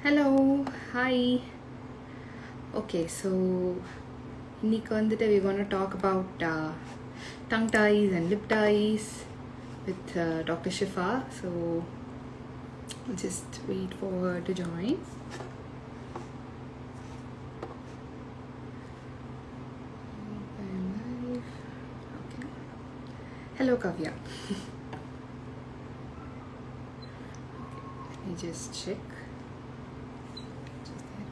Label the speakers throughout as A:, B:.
A: Hello, hi. Okay, so இன்னைக்கு வந்துட்டு we want to talk about tongue ties and lip ties with Dr. Shifa. So just wait for her to join. I'm live. Okay. Hello, Kavya. Let me just check. Just there.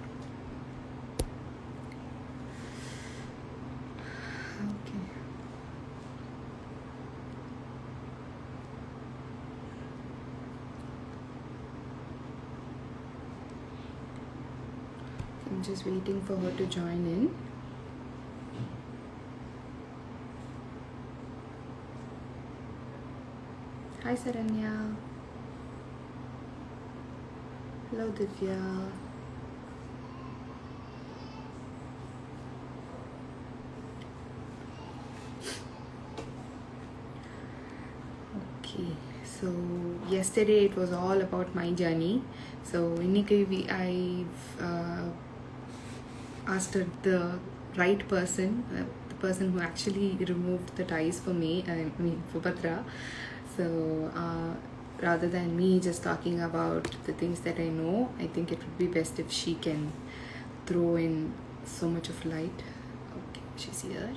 A: Okay. I'm just waiting for her to join in. Hi, Saranya. Hello, Divya. Okay, so yesterday it was all about my journey. So இன்னைக்கு I've asked the right person, the person who actually removed the ties for me, I mean for Patra. So rather than me just talking about the things that I know, I think it would be best if she can throw in so much of light. Okay, she's here.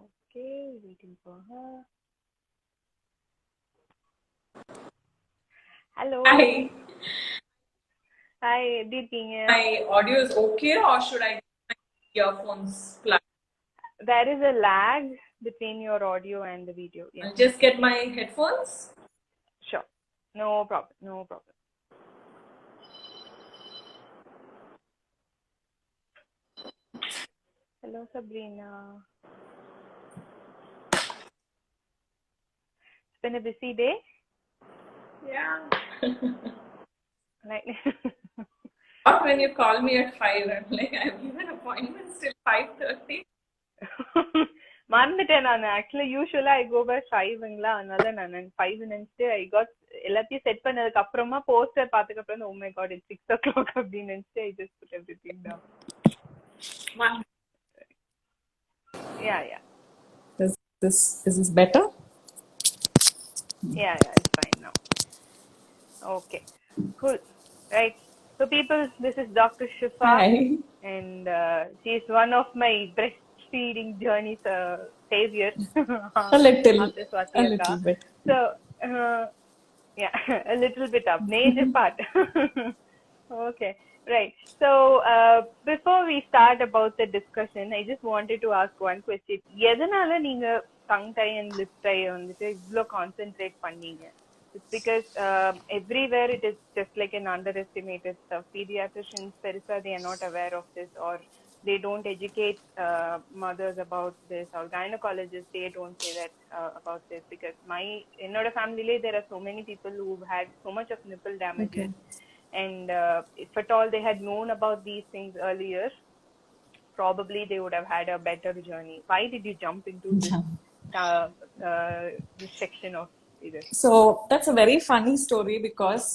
B: Okay, waiting for her. Hello.
C: Hi,
B: Hi, எப்படி இருக்கீங்க?
C: my audio is okay, or should I get my earphones plugged?
B: There is a lag between your audio and the video. Yeah,
C: I'll just get my headphones.
B: sure. No problem. No problem. Hello, Sabrina. It's been a busy day.
C: Yeah.
B: Like,
C: Not when you call me at 5, I'm like, I've given appointments till 5:30.
B: மறந்துட்டேன் நான் ஆக்சுவலா யூஸ்வலா ஐ go by ஃபைவ்ங்களா, அதனால நான் five நினைச்சிட்டு I got எல்லாத்தையும் set பண்ணதுக்கு அப்புறமா போஸ்டர் பார்த்ததுக்கு அப்புறம் oh my God it's 6 o'clock அப்படின்னு நினைச்சிட்டு I just put everything down.
C: One.
B: Yeah.
C: Is this better?
B: Yeah, it's fine now. Okay, cool. Right. So, people, this is Dr. Shifa,
C: Hi.
B: and she's one of my breastfeeding journeys saviors
C: A little,
B: after
C: a
B: Swati
C: little
B: Akka.
C: bit.
B: So, yeah, a little bit up, major part. Okay, right. So, before we start about the discussion, I just wanted to ask one question. எதனால நீங்க tongue tie and lip tie வந்துட்டு இவ்ளோ concentrate பண்ணீங்க? It's because everywhere it is just like an underestimated stuff. Pediatricians, perisa, they are not aware of this, or they don't educate mothers about this, or gynecologists, they don't say that about this, because in our family there are so many people who've had so much of nipple
C: Okay.
B: damages, and if at all they had known about these things earlier, probably they would have had a better journey. Why did you jump into uh, this section of this?
C: So that's a very funny story because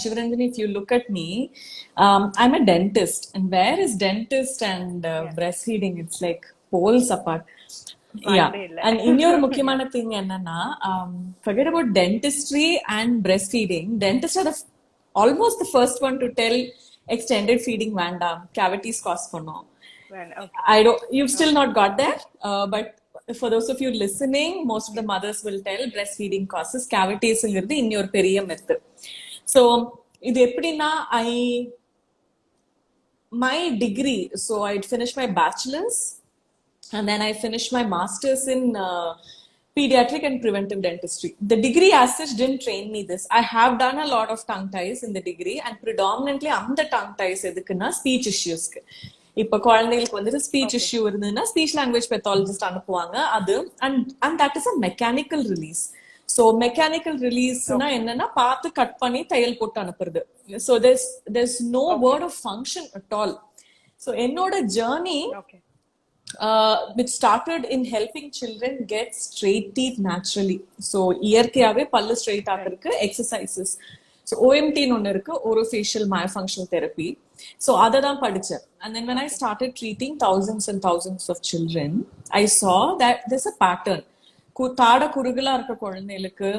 C: Shivaranjani, if you look at me, I'm a dentist. And where is dentist and
B: Yeah,
C: breastfeeding? It's like poles apart. Yeah.
B: வாய்ப்பே இல்ல.
C: And in your
B: Yeah.
C: முக்கியமான thing என்னன்னா, forget about dentistry and breastfeeding. Dentists are almost the first one to tell extended feeding வேண்டாம், cavities cause பண்ணும்.
B: Well, okay.
C: You've still
B: Okay.
C: not got there, but for those of you listening, most of the
B: Yeah.
C: mothers will tell breastfeeding causes cavities in your பெரிய myth. So இது எப்படின்னா my degree, so I'd finished my bachelor's and then I finished my master's in pediatric and preventive dentistry. The degree as such didn't train me this. I have done a lot of tongue ties in the degree, and predominantly அந்த tongue ties எதுக்குன்னா speech இஷ்யூஸ்க்கு. இப்போ குழந்தைகளுக்கு வந்துட்டு speech
B: Okay.
C: Issue இருந்ததுன்னா speech language pathologist அனுப்புவாங்க. அது and that is a mechanical release. So mechanical ரிலீஸ்னா
B: Okay.
C: என்னன்னா பார்த்து கட் பண்ணி தையல் போட்டு அனுப்புறது. So there's no
B: Okay.
C: word of function at all. So என்னோட journey
B: Okay.
C: which started in helping children get straight teeth naturally. So இயற்கையாவே பல்லு ஸ்ட்ரெயிட் ஆகிறதுக்கு exercises. So OMT ன்னு ஒன்று இருக்கு, orofacial myofunctional therapy. So அதை தான் படிச்சேன். And then when I started treating thousands and thousands of children, I saw that there's a pattern. தாட குறுகலா இருக்க குழந்தைகளுக்கு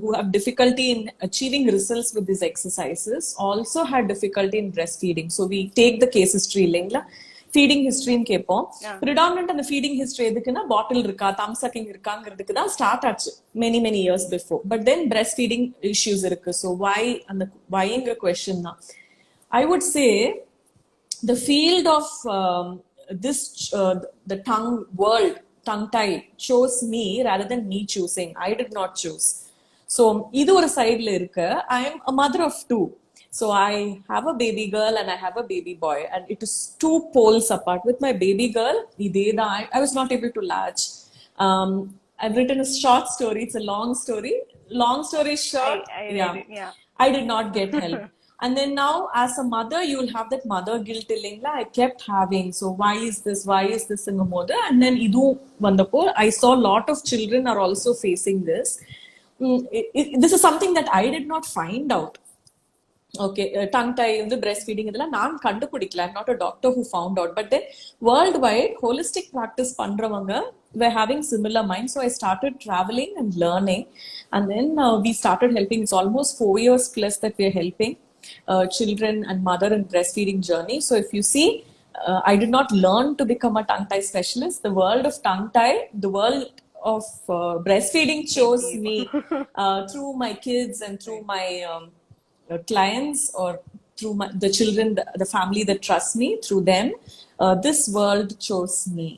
C: who have difficulty in achieving results with these exercises also had difficulty in breastfeeding. So we take the case history இல்லைங்களா, feeding ஹிஸ்டரின்னு கேட்போம். Predominant அந்த feeding history எதுக்குன்னா பாட்டில் இருக்கா, தம் sucking இருக்காங்கிறதுக்கு தான் start ஆச்சு many years before. But then breast feeding issues இருக்கு. So அந்த வைங்கிற question தான் I would say the field of the tongue world, tongue tie chose me rather than me choosing. I did not choose. So இது ஒரு சைடுல இருக்கு. I am a mother of two. So I have a baby girl and I have a baby boy, and it is two poles apart. With my baby girl, I was not able to latch. I've written a short story. It's a long story. Long story short,
B: I read it, yeah.
C: I did not get help. And then now as a mother, you'll have that mother guilt illingla. I kept having, so why is this in the mother? And then idu vandapo I saw a lot of children are also facing this. This is something that I did not find out. Okay, tongue tie and the breastfeeding idella naan kandupidikala. I'm not a doctor who found out, but then worldwide holistic practice pandravanga were having similar minds. So I started traveling and learning, and then we started helping. It's almost 4 years plus that we're helping children and mother and breastfeeding journey. So if you see, I did not learn to become a tongue tie specialist. The world of tongue tie, the world of breastfeeding chose me through my kids and through my clients, or through the children, the family that trusts me. Through them, this world chose me.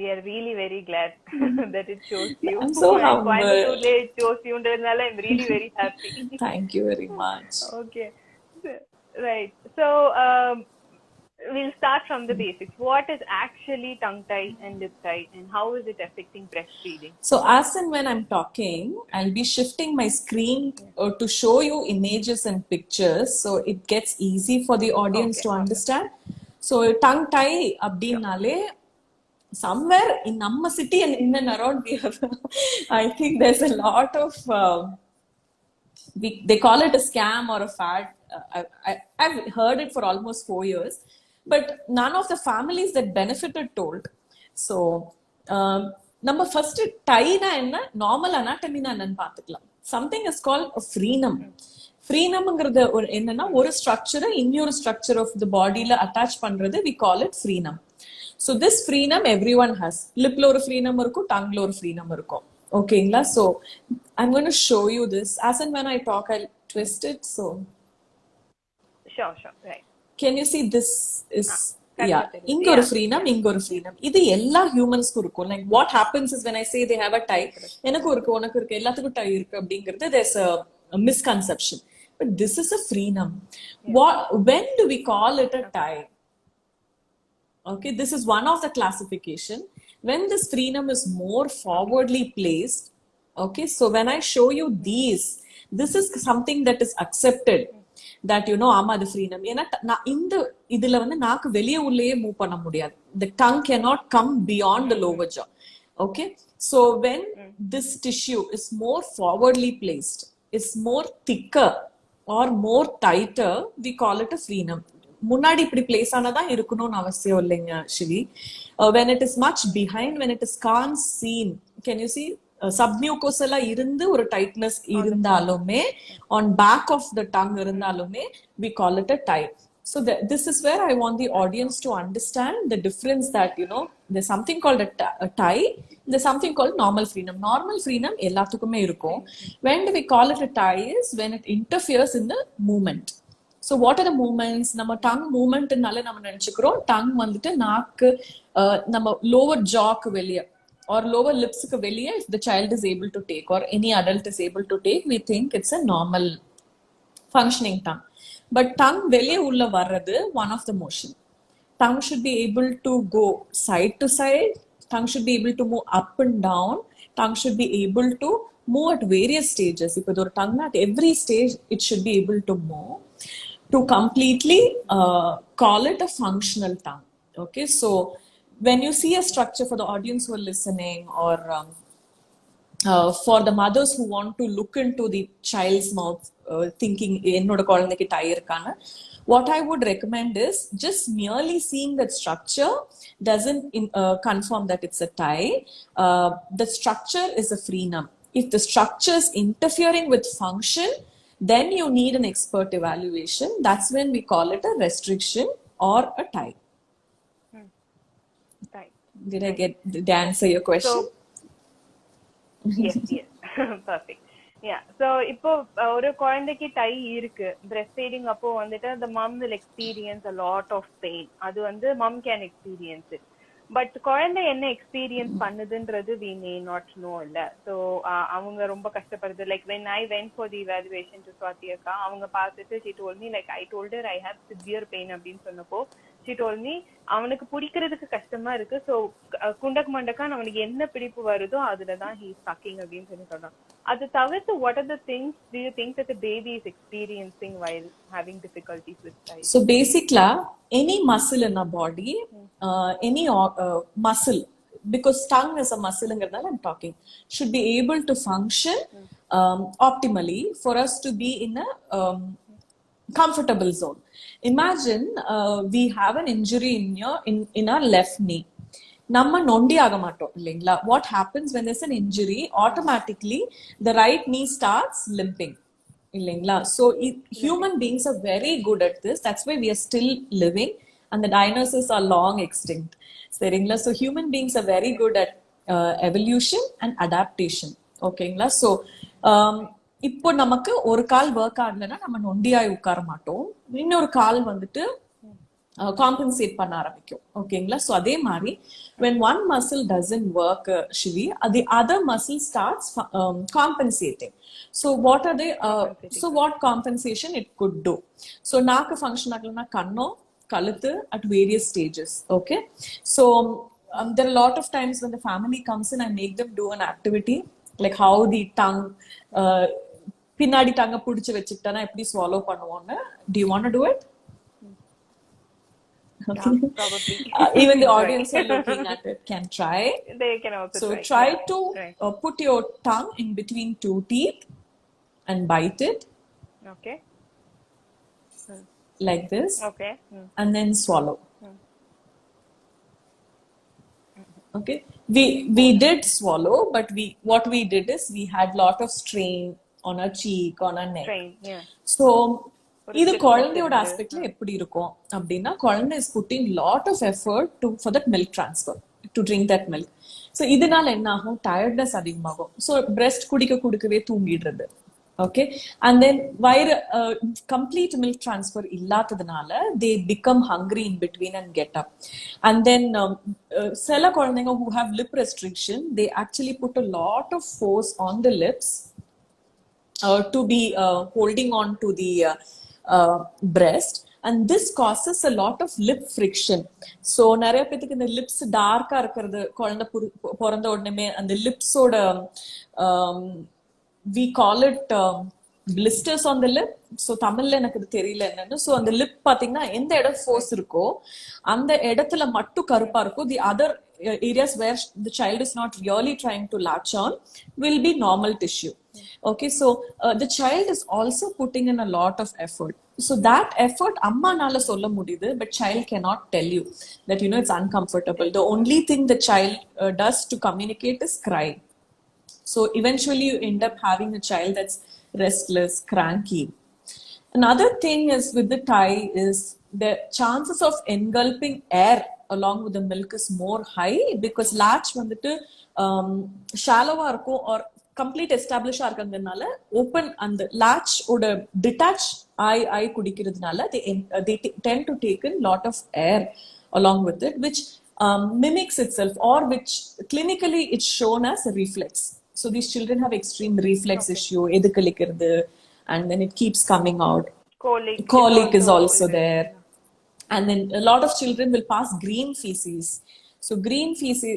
B: We are really very glad that it chose you.
C: I'm so humble.
B: It chose you, and I'm really very happy.
C: Thank you very much.
B: Okay, right. So we'll start from the basics. What is actually tongue tie and lip tie, and how is it affecting breastfeeding?
C: So as and when I'm talking, I'll be shifting my screen to show you images and pictures, so it gets easy for the audience to understand. So tongue tie abdinale, somewhere in our city and in and around we have I think there's a lot of they call it a scam or a fad. I've heard it for almost 4 years, but none of the families that benefited told. So number first tie na enna, normal anatomy na enna paathukalam. Something is called a frenum. Frenumங்கிறது என்னன்னா ஒரு ஸ்ட்ரக்சரை இன்னொரு structure of the பாடியில attach பண்றது, we call it frenum. So this frenum everyone has. Lipல ஒரு frenum இருக்கும், tongueல ஒரு frenum இருக்கும். ஓகேங்களா? So I'm going to show you this. As and when I talk, I'll twist it. So
B: Sure, right.
C: Can you see this is இங்க ஒரு frenum, இங்க ஒரு frenum. இது எல்லா ஹியூமன்ஸ்க்கும் இருக்கும். Like what happens is when I say they have a tie, எனக்கு இருக்கு, உனக்கு இருக்கு, எல்லாத்துக்கும் tie இருக்கு அப்படிங்கிறது there's a misconception. But this is a frenum. When do we call it a tie? Okay, this is one of the classification. When this frenum is more forwardly placed, okay, so when I show you these, this is something that is accepted, that you know ama the frenum ena inda idula vandu naak veliya ullaye move panna mudiyadhu. The tongue cannot come beyond the lower jaw. Okay, so when this tissue is more forwardly placed, is more thicker or more tighter, we call it a frenum. முன்னாடி இப்படி place ஆனதான் இருக்கணும்னு அவசியம் இல்லைங்க CV. when it is much behind, when it is can't seen, can you see சப்மியூகோசலா இருந்து ஒரு tightness இருந்தாலுமே, on back of the tongue இருந்தாலுமே, we call it a tie. So this is where I want the audience to understand the difference, that you know there's something called a tie, there's something called normal frenum. Normal frenum எல்லாத்துக்குமே இருக்கும். When do we call it a tie is when it interferes in the movement. So what are the movements? நம்ம tongue movement நால நம்ம நினைச்சுக்கிறோம் tongue வந்துட்டு நாக்கு நம்ம lower jawக்கு வெளிய or lower lipsக்கு வெளிய, if the child is able to take or any adult is able to take, we think it's a normal functioning tongue. But tongue வெளிய உள்ள வர்றது one of the motion. Tongue should be able to go side to side, tongue should be able to move up and down, tongue should be able to move at various stages. If ஒரு tongue at every stage it should be able to move to completely call it a functional tongue. Okay, so when you see a structure, for the audience who are listening, or for the mothers who want to look into the child's mouth, thinking என்னோட குழந்தைக்கு tie இருக்கான்னு, what I would recommend is just merely seeing that structure doesn't confirm that it's a tie. The structure is a frenum. If the structure is interfering with function, then you need an expert evaluation. That's when we call it a restriction or a tie.
B: Right.
C: Did I answer your question?
B: Yes. Perfect. Yeah. So இப்போ ஒரு குழந்தைக்கு tie இருக்கு, breast feeding அப்போ வந்துட்டு the mom will experience a lot of pain. அது வந்து mom can experience it. But குழந்தை என்ன எக்ஸ்பீரியன்ஸ் பண்ணுதுன்றது we may not know இல்ல. ஸோ அவங்க ரொம்ப கஷ்டப்படுது. Like when I went for the evaluation to Swati akka, அவங்க பார்த்துட்டு she told me, like I told her I have severe pain அப்படின்னு சொன்னப்போ she told me அவனுக்கு பிடிக்கிறதுக்கு கஷ்டமா இருக்கு. ஸோ குண்டக் மண்டக்கான் அவனுக்கு என்ன பிடிப்பு வருதோ அதுலதான் he is sucking அப்படின்னு சொல்லி சொல்றான். அது தவிர்த்து what are the things do you think that the baby is experiencing while having difficulties with size?
C: So basically, any muscle in our body, any muscle, because tongue is a muscle, I'm talking, should be able to function optimally for us to be in a comfortable zone. Imagine we have an injury in our left knee. நம்ம நொண்டி ஆக மாட்டோம் இல்லைங்களா? What happens when there's an injury? Automatically the right knee starts limping இல்லைங்களா? So human beings are very good at this. That's why we are still living and the dinosaurs are long extinct. சரிங்களா? So human beings are very good at evolution and adaptation. ஓகேங்களா? So இப்போ நமக்கு ஒரு கால் work ஆகலைன்னா நம்ம நொண்டியாய் உட்கார மாட்டோம், இன்னொரு கால் வந்துட்டு காம்பன்சேட் பண்ண ஆரம்பிக்கும். ஓகேங்களா? ஸோ அதே மாதிரி when one muscle doesn't work, Shivi, the other muscle starts compensating. So what are they? So what compensation it could do? So நாக்கு ஃபங்க்ஷன் ஆகலன்னா கண்ணோ கழுத்து at various stages. Okay, so there are a lot of times when the family comes in, I make them do an activity like how the tongue பின்னாடி டங்க பிடிச்சு வச்சுக்கிட்டா எப்படி swallow பண்ணுவோன்னு. Do you want to do it?
B: Okay. Yeah, probably.
C: Even the audience are looking at it can try.
B: They can also
C: so
B: try
C: to put your tongue in between two teeth and bite it.
B: Okay.
C: Like this.
B: Okay.
C: And then swallow. Okay. We did swallow, but what we did is we had lot of strain on our cheek, on our neck.
B: Strain, yeah.
C: So இது குழந்தையோட ஆஸ்பெக்ட்ல எப்படி இருக்கும் அப்படின்னா, குழந்தை is putting lot of effort for that milk transfer to drink that milk. So இதனால என்ன ஆகும்? Tiredness அதிகமாகும். ஸோ பிரெஸ்ட் குடிக்கவே தூங்கிடுறது. ஓகே, அண்ட் தென் வயிறு கம்ப்ளீட் மில்க் ட்ரான்ஸ்ஃபர் இல்லாததுனால they become hungry in between and get up. And then சில குழந்தைங்க who have lip restriction, they actually put a lot of force on the lips to be holding on to the breast, and this causes a lot of lip friction. So நிறைய பேத்துக்கு இந்த lips டார்க்கா இருக்கிறது, குழந்தை பிறந்த உடனே அந்த லிப்ஸோட we call it blisters on the lip. So தமிழ்ல எனக்கு இது தெரியல என்னன்னு. ஸோ அந்த லிப் பாத்தீங்கன்னா எந்த இடம் ஃபோர்ஸ் இருக்கோ அந்த இடத்துல மட்டும் கருப்பா இருக்கும். the other areas where the child is not really trying to latch on will be normal tissue. Okay, so the child is also putting in a lot of effort. So that effort amma nala solla mudiyudhu, but child cannot tell you that, you know, it's uncomfortable. The only thing the child does to communicate is cry. So eventually you end up having a child that's restless, cranky. Another thing is with the tie is the chances of engulfing air along with the milk is more high because latch வந்துட்டு shallow-ஆ இருக்கும் or complete established-ஆ இருக்கிறதுனால open அந்த latch ஓட detach ஆய் குடிக்கிறதுனால they tend to take in lot of air along with it, which mimics itself, or which clinically it's shown as a reflex. So these children have extreme reflex issue, edukalikkiradu, and then it keeps coming out. Colic is also there. And then a lot of children will pass green feces. So green feces,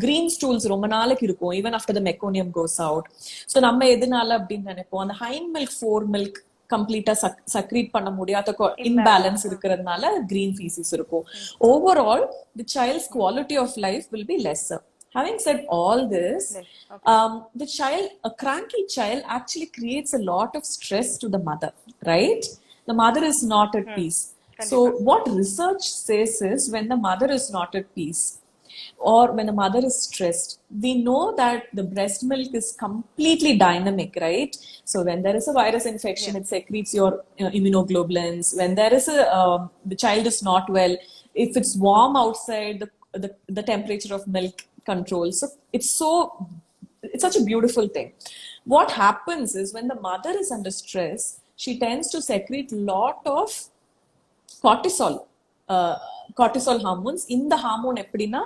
C: green stools ரொம்ப நாளைக்கு இருக்கும் even after the meconium goes out. So நம்ம எதனால அப்படின்னு நினைப்போம், அந்த hind milk, fore milk கம்ப்ளீட்டா சக்ரீட் பண்ண முடியாத
B: Imbalance.
C: இம்பேலன்ஸ் இருக்கிறதுனால green feces இருக்கும். Overall, the child's quality of life will be lesser. Having said all this,
B: Yes. Okay.
C: the child, a cranky child actually creates a lot of stress to the mother, right? The mother is not at peace. So what research says is when the mother is not at peace or when the mother is stressed, we know that the breast milk is completely dynamic, right? So when there is a virus infection, it secretes your immunoglobulins. When there is the child is not well, if it's warm outside, the temperature of milk controls. So it's such a beautiful thing. What happens is when the mother is under stress, she tends to secrete lot of cortisol hormones. In the hormone epidina,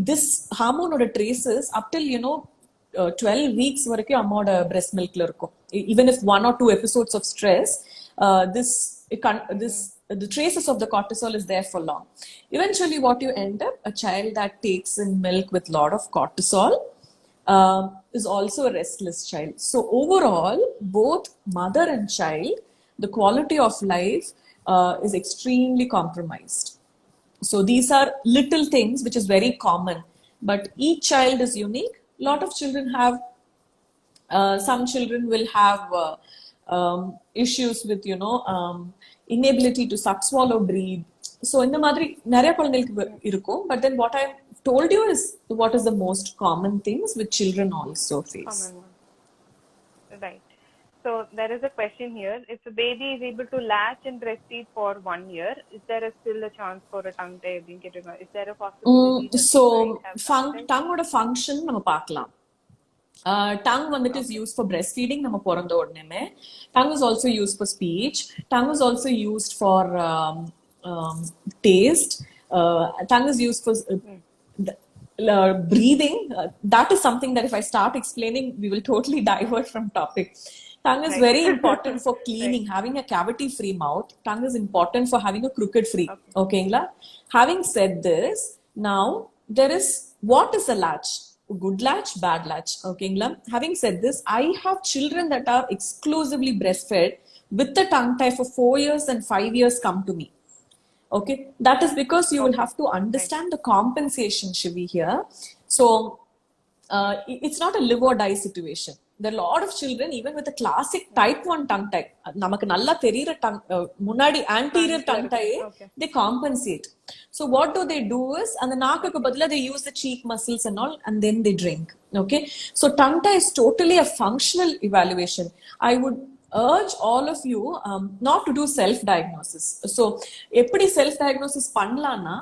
C: this hormone oda traces up till 12 weeks varaikku ammoda breast milk la irukum. Even if 1 or 2 episodes of stress, the traces of the cortisol is there for long. Eventually what you end up, a child that takes in milk with lot of cortisol is also a restless child. So overall, both mother and child, the quality of life is extremely compromised. So these are little things which is very common, but each child is unique. Lot of children have some children will have issues with inability to suck, swallow, breathe. So இந்த மாதிரி நிறைய குழந்தைகளுக்கு இருக்கும். But then what I told you is what is the most common things which children also face.
B: Common one. Right. So there is a question here. If a baby is able to latch and breastfeed for 1 year, is there still a chance for a tongue tie? Is there a possibility? That
C: So
B: the child have
C: tongue oda function நம்ம பார்க்கலாம். Tongue வந்துட்டு is used for breastfeeding நம்ம பிறந்த உடனே. Tongue is also used for speech. Tongue is also used for taste. Tongue is used for breathing. That is something that if I start explaining, we will totally divert from topic. Tongue is very important for cleaning. Having a cavity free mouth. Tongue is important for having a crooked free. Okay. Having said this, now there is, what is a latch? Good latch, bad latch. Okay. Having said this, I have children that are exclusively breastfed with the tongue tie for 4 years and 5 years come to me. Okay, that is because you will have to understand the compensation, Shivi, here. So it's not a live or die situation. There are a lot of children, even with a classic type 1 tongue tie, namakku nalla theriyra tongue munadi anterior tongue tie, they compensate. So what do they do is, and the naakku badala they use the cheek muscles and all, and then they drink. Okay, so tongue tie is totally a functional evaluation. I would urge all of you not to do self diagnosis. So எப்படி self diagnosis பண்ணலாம்னா,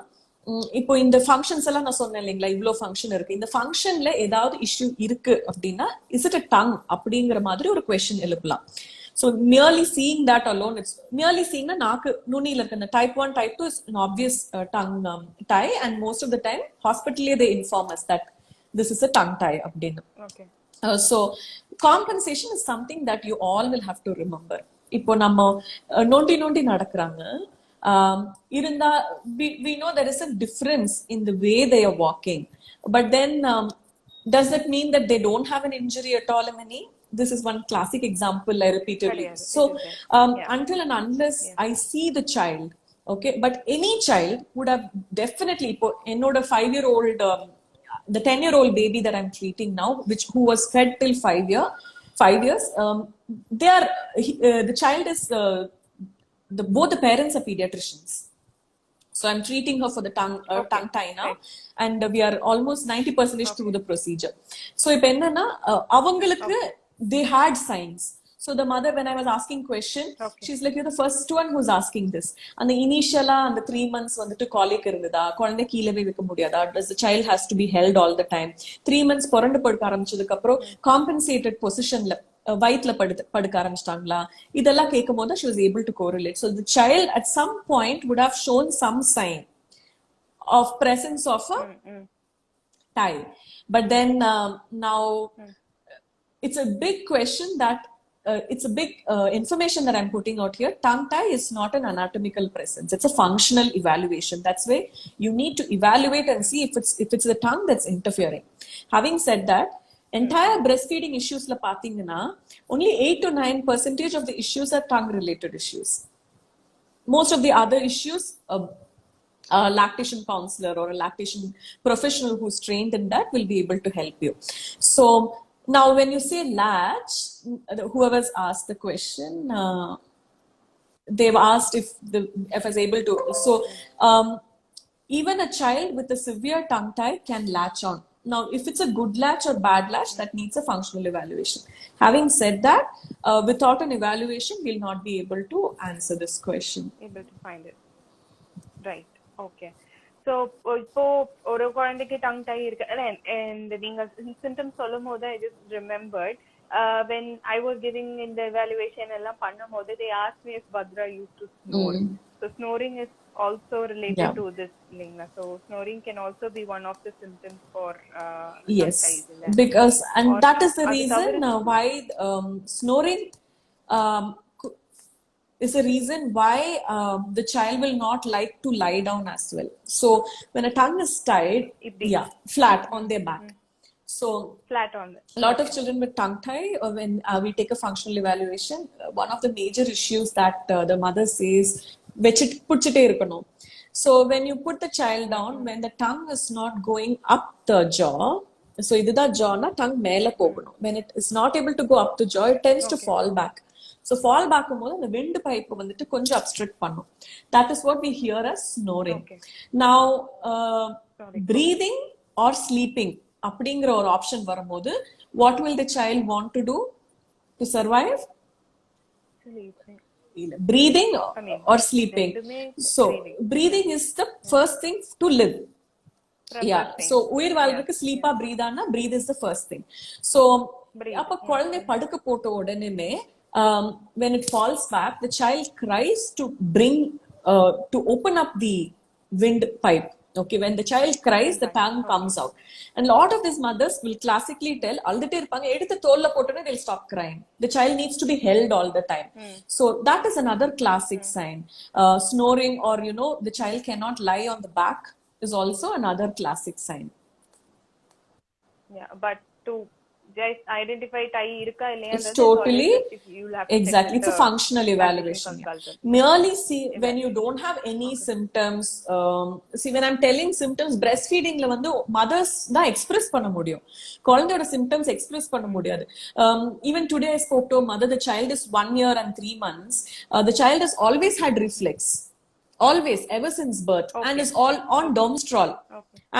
C: இப்போ இந்த functions எல்லாம் நான் சொன்னேன் இல்லைங்களா, இவ்வளோ function இருக்கு, இந்த ஃபங்க்ஷன்ல ஏதாவது இஷ்யூ இருக்கு அப்படின்னா இஸ் இட் அ டங் அப்படிங்கிற மாதிரி ஒரு question எழுப்பலாம். So merely seeing that alone, it's merely seeing na naku nunila irukku type 1 type 2 is an obvious tongue tie, and most of the time hospitally they inform us that this is a tongue tie அப்படினு. Okay. So compensation is something that you all will have to remember. இப்போ நம்ம நோண்டி நடக்கறாங்க, இருந்தா we know there is a difference in the way they are walking, but then does that mean that they don't have an injury at all in the knee? This is one classic example I repeatedly. So until and unless I see the child, okay, but any child would have definitely, enoda 5-year-old the 10-year-old baby that I'm treating now, who was fed till 5 years, they are the child is both the parents are pediatricians. So I'm treating her for the tongue tie now, and we are almost 90% through the procedure. So ipo enna avangalukku they had signs. So the mother, when I was asking question, she's like, you're the first one who's asking this. And the initial and the 3 months vandu colic irundha, kolande keela vekka mudiyada, does the child has to be held all the time. 3 months porandu padukka arambichadukku appo compensated position la vayitla padukka arambistangla, idella kekkumbodhu she was able to correlate. So the child at some point would have shown some sign of presence of a tie. But then now it's a big question that it's a big information that I'm putting out here. Tongue tie is not an anatomical presence. It's a functional evaluation. That's why you need to evaluate and see if it's the tongue that's interfering. Having said that, entire breastfeeding issues la pathina, only 8 to 9% of the issues are tongue related issues. Most of the other issues, a lactation counselor or a lactation professional who's trained in that will be able to help you. So now when you say latch, whoever's asked the question, they've asked if I was able to. So even a child with a severe tongue tie can latch on. Now, if it's a good latch or bad latch, that needs a functional evaluation. Having said that, without an evaluation, we'll not be able to answer this question.
B: Able to find it. Right. Okay. So இப்போ ஒரு குழந்தைக்கு tongue tie இருக்கு and நீங்க symptoms சொல்லும்போது I just remembered when I was giving in the evaluation எல்லாம் பண்ணும்போது they asked me if Bhadra used to snore. So snoring is also related to this linga. So snoring can also be one of the symptoms for
C: yes,
B: tongue ties.
C: because and that is the reason why snoring is a reason why the child will not like to lie down as well. So when a tongue is tied, flat on their back. So
B: flat on it.
C: A lot of children with tongue tie, when we take a functional evaluation, one of the major issues that the mother says, puchite irukano. So when you put the child down, when the tongue is not going up the jaw, so idudha jaw na tongue mela poganum. When it is not able to go up the jaw, it tends to fall back. So fall back போது அந்த wind pipe வந்துட்டு கொஞ்சம் obstruct பண்ணும். That is what we hear as snoring. Now breathing or sleeping அப்படிங்கிற ஒரு option வரும்போது what will the child want to do to survive?
B: Sleeping.
C: Breathing or sleeping. So breathing is the first thing to live. Yeah. So உயிர் வாழ்றதுக்கு sleep ஆ breathe ஆனா breathe is the first thing. So அப்ப குழந்தை படுக்க போட்ட உடனே when it falls back, the child cries to open up the wind pipe. Okay, when the child cries, the tongue comes out. And a lot of these mothers will classically tell, they'll stop crying. The child needs to be held all the time. So that is another classic sign. Snoring or, the child cannot lie on the back is also another classic sign.
B: Yeah, but to just identify tie irka illaya,
C: it's totally exactly, it's a functional evaluation. Merely see when you don't have any symptoms. See, when I'm telling symptoms, breastfeeding la vandu mothers da express panna mudiyum, kulandoda symptoms express panna mudiyadu. Even today I spoke to a mother, the child is 1 year and 3 months. The child has always had reflex, always, ever since birth, and is all on Domstrol,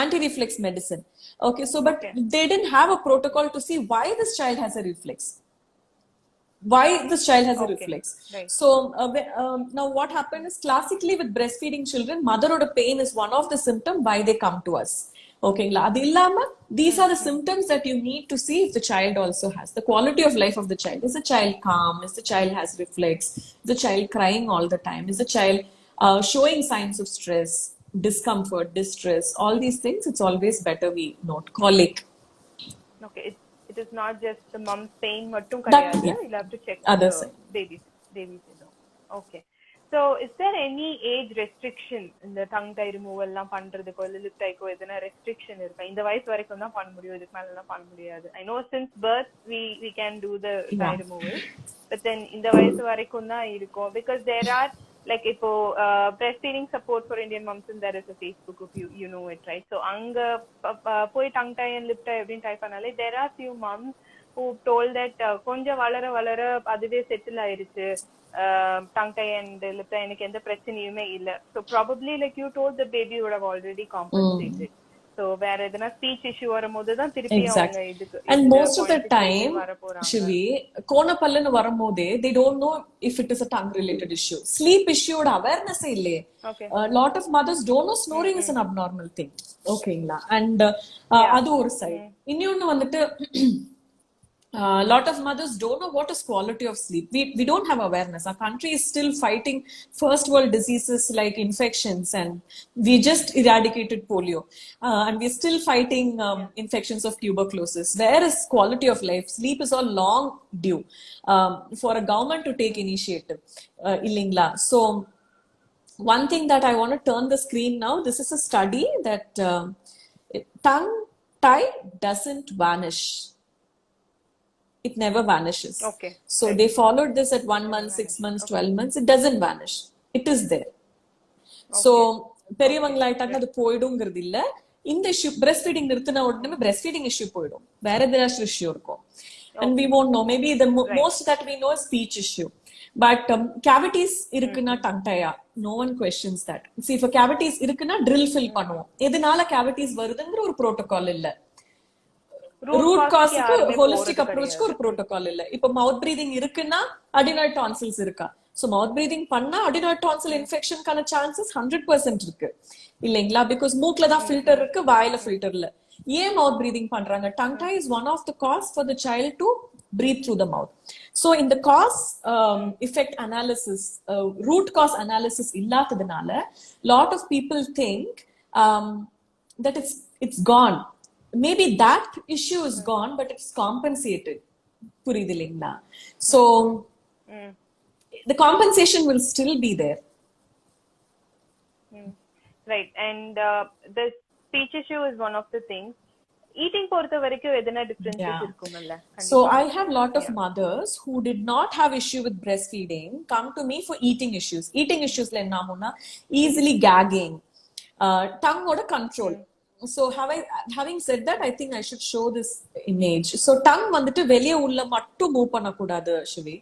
C: anti-reflex medicine. Okay, so but they didn't have a protocol to see why this child has a reflex. Why this child has a reflex. Right. So now what happened is, classically with breastfeeding children, mother-oda pain is one of the symptoms why they come to us. Okay, these are the symptoms that you need to see if the child also has. The quality of life of the child. Is the child calm? Is the child has reflex? Is the child crying all the time? Is the child showing signs of stress, discomfort, distress, all these things? It's always better we note. Colic.
B: Okay, it is not just the mom's pain mattum kadiyadu. You'll have to check
C: other
B: babies. Okay, so is there any age restriction in the tongue tie removal la pandradhukku illa lip tie ko edana restriction irukka? Indha vayasu varaikum dhaan panna mudiyum, idhukku mela panna mudiyadu. I know since birth we can do the tie removal, but then indha vayasu varaikum dhaan irukum, because there are like ipo breastfeeding support for Indian moms, and there is a Facebook group, you know it, right? So anga poi tongue tie and lip tie every type anale, there are few moms who told that konja valara aduve settle ayiruchu, tongue tie and lip tie enak endha prachaniyume illa. So probably like you told, the baby would have already compensated. So where edana speech issue varumbodhu dhaan thirupi avanga idukku.
C: And most of the time, Shivi, konapallu varumbodhe they don't know if it is a tongue related issue. Sleep issue oda awareness ille. A lot of mothers don't know snoring is an abnormal thing. Okay la, and adu or side. Innonu vandu a lot of mothers don't know what is quality of sleep. We don't have awareness. Our country is still fighting first world diseases like infections, and we just eradicated polio, and we're still fighting infections of tuberculosis. Where is quality of life? Sleep is all long due for a government to take initiative. Illingla. So one thing that I want to turn the screen now, this is a study that tongue tie doesn't vanish. it never vanishes.
B: Okay.
C: So
B: Right.
C: they followed this at 1
B: Never
C: month, 6
B: vanishes.
C: months,
B: Okay.
C: 12 months. It doesn't vanish. It is there. So பெரியவங்களாயிட்டாங்க அது போயிடுங்கிறது இல்ல. இந்த issue breast feeding நிறுத்தின உடனே breast feeding issue போயிடும், வேற ஏதாச்சும் issue இருக்கும். And we won't know. Maybe the most that we know is speech issue. But cavities இருக்குன்னா tongue tie, no one questions that. See, for cavities இருக்குன்னா drill fill பண்ணுவோம். எதனால cavities வருதுங்கிற ஒரு protocol இல்ல. ரூட் காஸ்க்கு ஹோலிஸ்டிக் அப்ரோச்க்கு ஒரு protocol இல்ல. இப்போ மவுத் breathing இருக்குன்னா அடினாய்ட் டான்சில்ஸ் இருக்கா? சோ மவுத் பிரீதிங் பண்ணா அடினாய்ட் டான்சில் இன்ஃபெக்ஷனுக்கான சான்சஸ் 100% இருக்கு இல்லைங்களா? பிகாஸ் மூக்ல தான் ஃபில்டர் இருக்கு, வாயில ஃபில்டர் இல்ல. ஏன் மவுத் பிரீதிங் பண்றாங்க? Tongue tie is one of the cause for the child to breathe through the mouth. So in the cause effect analysis, root cause analysis illatadanaala, lot of people think that it's gone. Maybe that issue is gone, but it's compensated. Puridilingla. So the compensation will still be there.
B: Right. And the speech issue is one of the things. Eating portha varaiku edana differences irukumalla?
C: So I have lot of mothers who did not have issue with breastfeeding come to me for eating issues. Eating issues la enna ahuna, easily gagging, tongue oda control. So having said that, I think I should show this image. So tongue vandittu veliya ulla mattum move panna kudadu Shivi.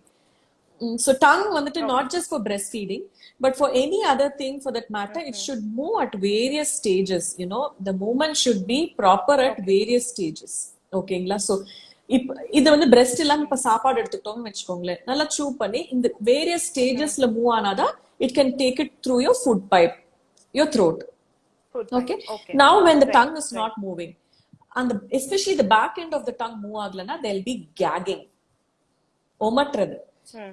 C: So tongue vandittu not just for breastfeeding, but for any other thing for that matter, it should move at various stages. You know, the movement should be proper at various stages. Okay, so இது வந்து breast இல்லாம இப்ப சாப்பாடு எடுத்துட்டோம்னு வெச்சுக்கோங்களேன், நல்லா chew பண்ணி இந்த various stagesல move ஆனாதான் it can take it through your food pipe, your throat. Okay. Now when the tongue is not moving, and especially the back end of the tongue move aglana, there'll be gagging. Omatradhu.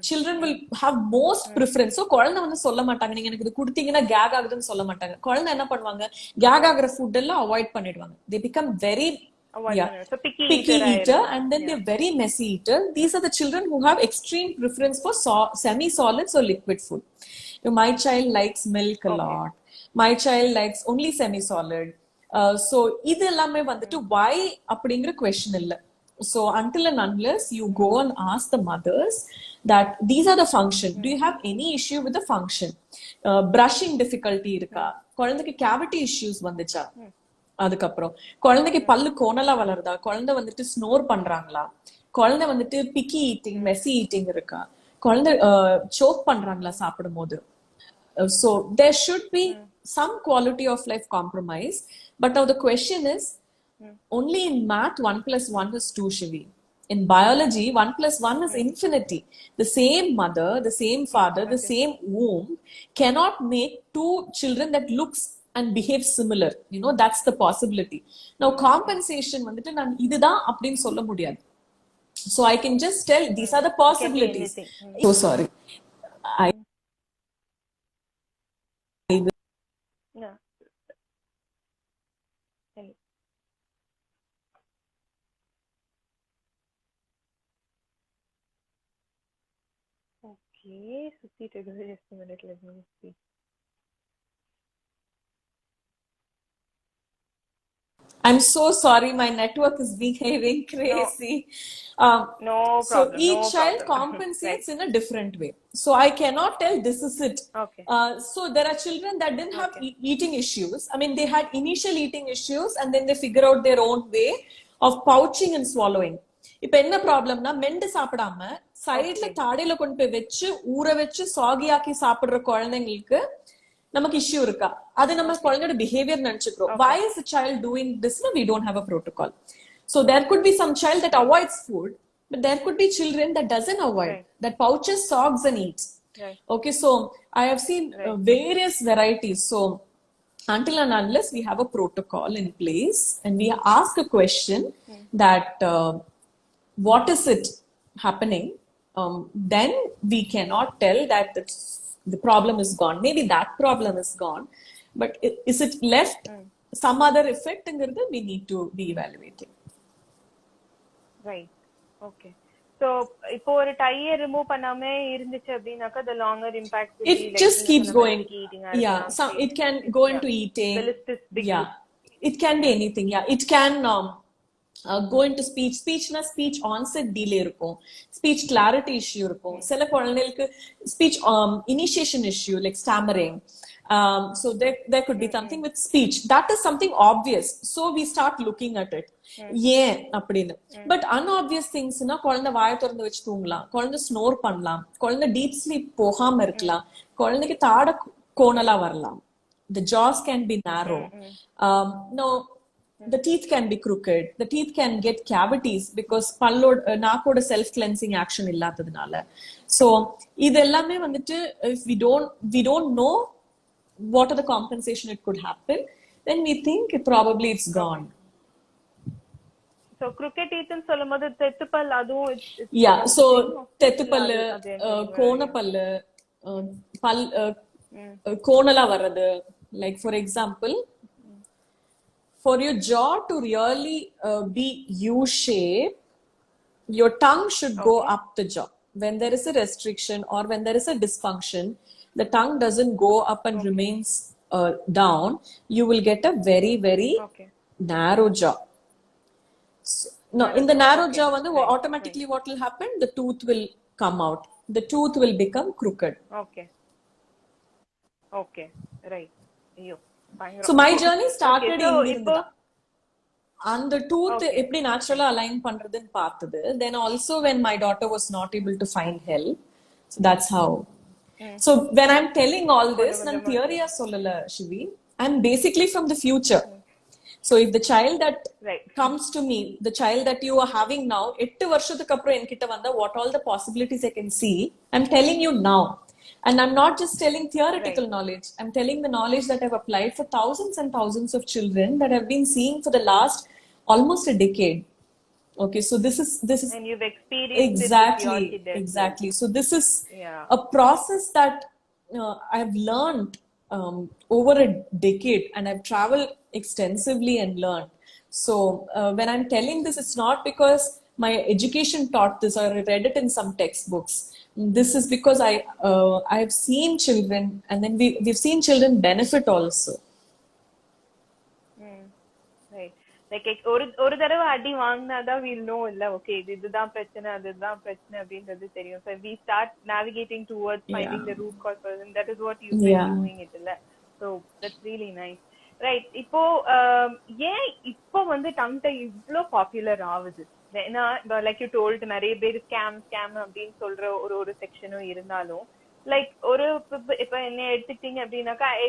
C: Children will have most preference. So குழந்தை வந்து சொல்ல மாட்டாங்க, நீங்க எனக்கு இது கொடுத்தீங்கன்னா cake ஆகுதுன்னு சொல்ல மாட்டாங்க. குழந்தை என்ன பண்ணுவாங்க, கேக் ஆகுற ஃபுட் எல்லாம் அவாய்ட் பண்ணிடுவாங்க. They become very
B: so picky
C: eater, and then they're very messy eater. These are the children who have extreme preference for semi solids or liquid food. My child likes milk a lot. My child likes only semi solid. So இது எல்லாமே வந்துட்டு why அப்படிங்கிற question இல்ல. So until and unless you go and ask the mothers that these are the function, do you have any issue with the function? Brushing difficulty இருக்கா, குழந்தைக்கு cavity issues வந்துச்சா, அதுக்கப்புறம் குழந்தைக்கு பல்லு கோணலா வளருதா, குழந்தை வந்துட்டு ஸ்னோர் பண்றாங்களா, குழந்தை வந்துட்டு பிக்கி ஈட்டிங் மெஸ்ஸி ஈட்டிங் இருக்கா, குழந்தை சோக் பண்றாங்களா சாப்பிடும் போது. So there should be some quality of life compromise. But now the question is, only in math 1 plus 1 is 2, Shivi. In biology 1 plus 1 is infinity. The same mother, the same father, the same womb cannot make two children that looks and behave similar. You know, that's the possibility. Now compensation vandittu nan idudha appdin solla mudiyadhu. So I can just tell these are the possibilities. So sorry.
B: Okay, just a minute, let me see.
C: I'm so sorry, my network is behaving crazy.
B: No problem.
C: So each child compensates in a different way. So I cannot tell this is it.
B: Okay.
C: So there are children that didn't have eating issues. I mean, they had initial eating issues and then they figure out their own way of pouching and swallowing. இப்ப என்ன ப்ராப்ளம்னா, மெண்டு சாப்பிடாம சைட்ல தாடையில கொண்டு போய் வச்சு ஊற வச்சு சாகியாக்கி சாப்பிடுற குழந்தைங்களுக்கு நமக்கு இஷ்யூ இருக்கா? அது நம்ம குழந்தையோட behaviour நினைச்சுக்கிறோம். Why is the child doing this? No, we don't have a protocol. So there could be some child that avoids food, but there could be children that doesn't avoid, that pouches, sogs and eats. Okay, so I have seen various varieties. So until and unless we have a protocol in place and we ask a question that what is it happening, then we cannot tell that the problem is gone. Maybe that problem is gone, but is it left some other effect? We need to be evaluating.
B: Right. Okay. So இப்போ ஒரு டையை remove பண்ணாம இருந்துச்சு அப்படினாக்கா the longer impact will
C: it
B: be like
C: just keeps going.
B: Yeah,
C: some it can go into eating.
B: The list is big.
C: Yeah, it can be anything. Yeah, it can go into speechனா speech onset delay இருக்கும், speech clarity issue இருக்கும், சில குழந்தைகளுக்கு speech initiation issue like stammering. So there could be something with speech that is something obvious, so we start looking at it. ஏன் அப்படின்னு. But unobvious thingsனா குழந்தை வாயை திறந்து வச்சு தூங்கலாம், குழந்தை ஸ்னோர் பண்ணலாம், குழந்தை டீப் ஸ்லீப் போகாம இருக்கலாம், குழந்தைக்கு தாட கோணலா வரலாம், the jaws can be narrow. No, the teeth can be crooked, the teeth can get cavities because நாக்கோட self cleansing action இல்லாததுனால. So இது எல்லாமே வந்துட்டு if we don't know what are the compensation it could happen, then we think probably it's gone.
B: So crooked teeth ன்னு சொல்லும்போது தெத்துப்பல் அதுவும்
C: yeah, so தெத்துப்பல்லு, கோணப்பல்லு, பல் கோணலா வர்றது, like for example, for your jaw to really be U-shape, your tongue should go up the jaw. When there is a restriction or when there is a dysfunction, the tongue doesn't go up and remains down. You will get a very, very narrow jaw. So, no, in the narrow jaw, automatically what will happen? The tooth will come out. The tooth will become crooked.
B: Okay, right.
C: So my journey started and the tooth எப்படி naturally align பண்றதுன்னு பார்த்தது. Then also when my daughter was not able to find help, so that's how. So when I'm telling all this, நான் theory-ஆ சொல்லல Shivi, I'm basically from the future. So if the child that comes to me, the child that you are having now, 8 வருஷத்துக்கு அப்புறம் என்கிட்ட வந்தா what all the possibilities I can see, I'm telling you now. And I'm not just telling theoretical knowledge, I'm telling the knowledge that I've applied for thousands and thousands of children that I've been seeing for the last almost a decade. Okay, so this is
B: and you've experienced
C: exactly. So this is a process that I've learned over a decade, and I've traveled extensively and learned. So when I'm telling this, it's not because my education taught this or I read it in some textbooks. This is because I've seen children, and then we've seen children benefit also.
B: Right, like ஒரு தடவை அடி வாங்கினாதான் we'll know இல்ல, okay இதுதான் பிரச்சனை அதுதான் பிரச்சனை அப்படின்றது தெரியும். So we start navigating towards finding the root cause, and that is what you've been doing it இல்ல. So that's really nice. Right, இப்போ ஏன் இப்போ வந்து tongue tie இவ்ளோ பாப்புலர் ஆகுது? ஏன்னா லைக் யூ டோல்ட் நிறைய பேர் ஸ்கேம் அப்படின்னு சொல்ற ஒரு செக்ஷனும் இருந்தாலும், லைக் ஒரு இப்ப என்ன எடுத்துக்கிட்டீங்க அப்படின்னாக்கா I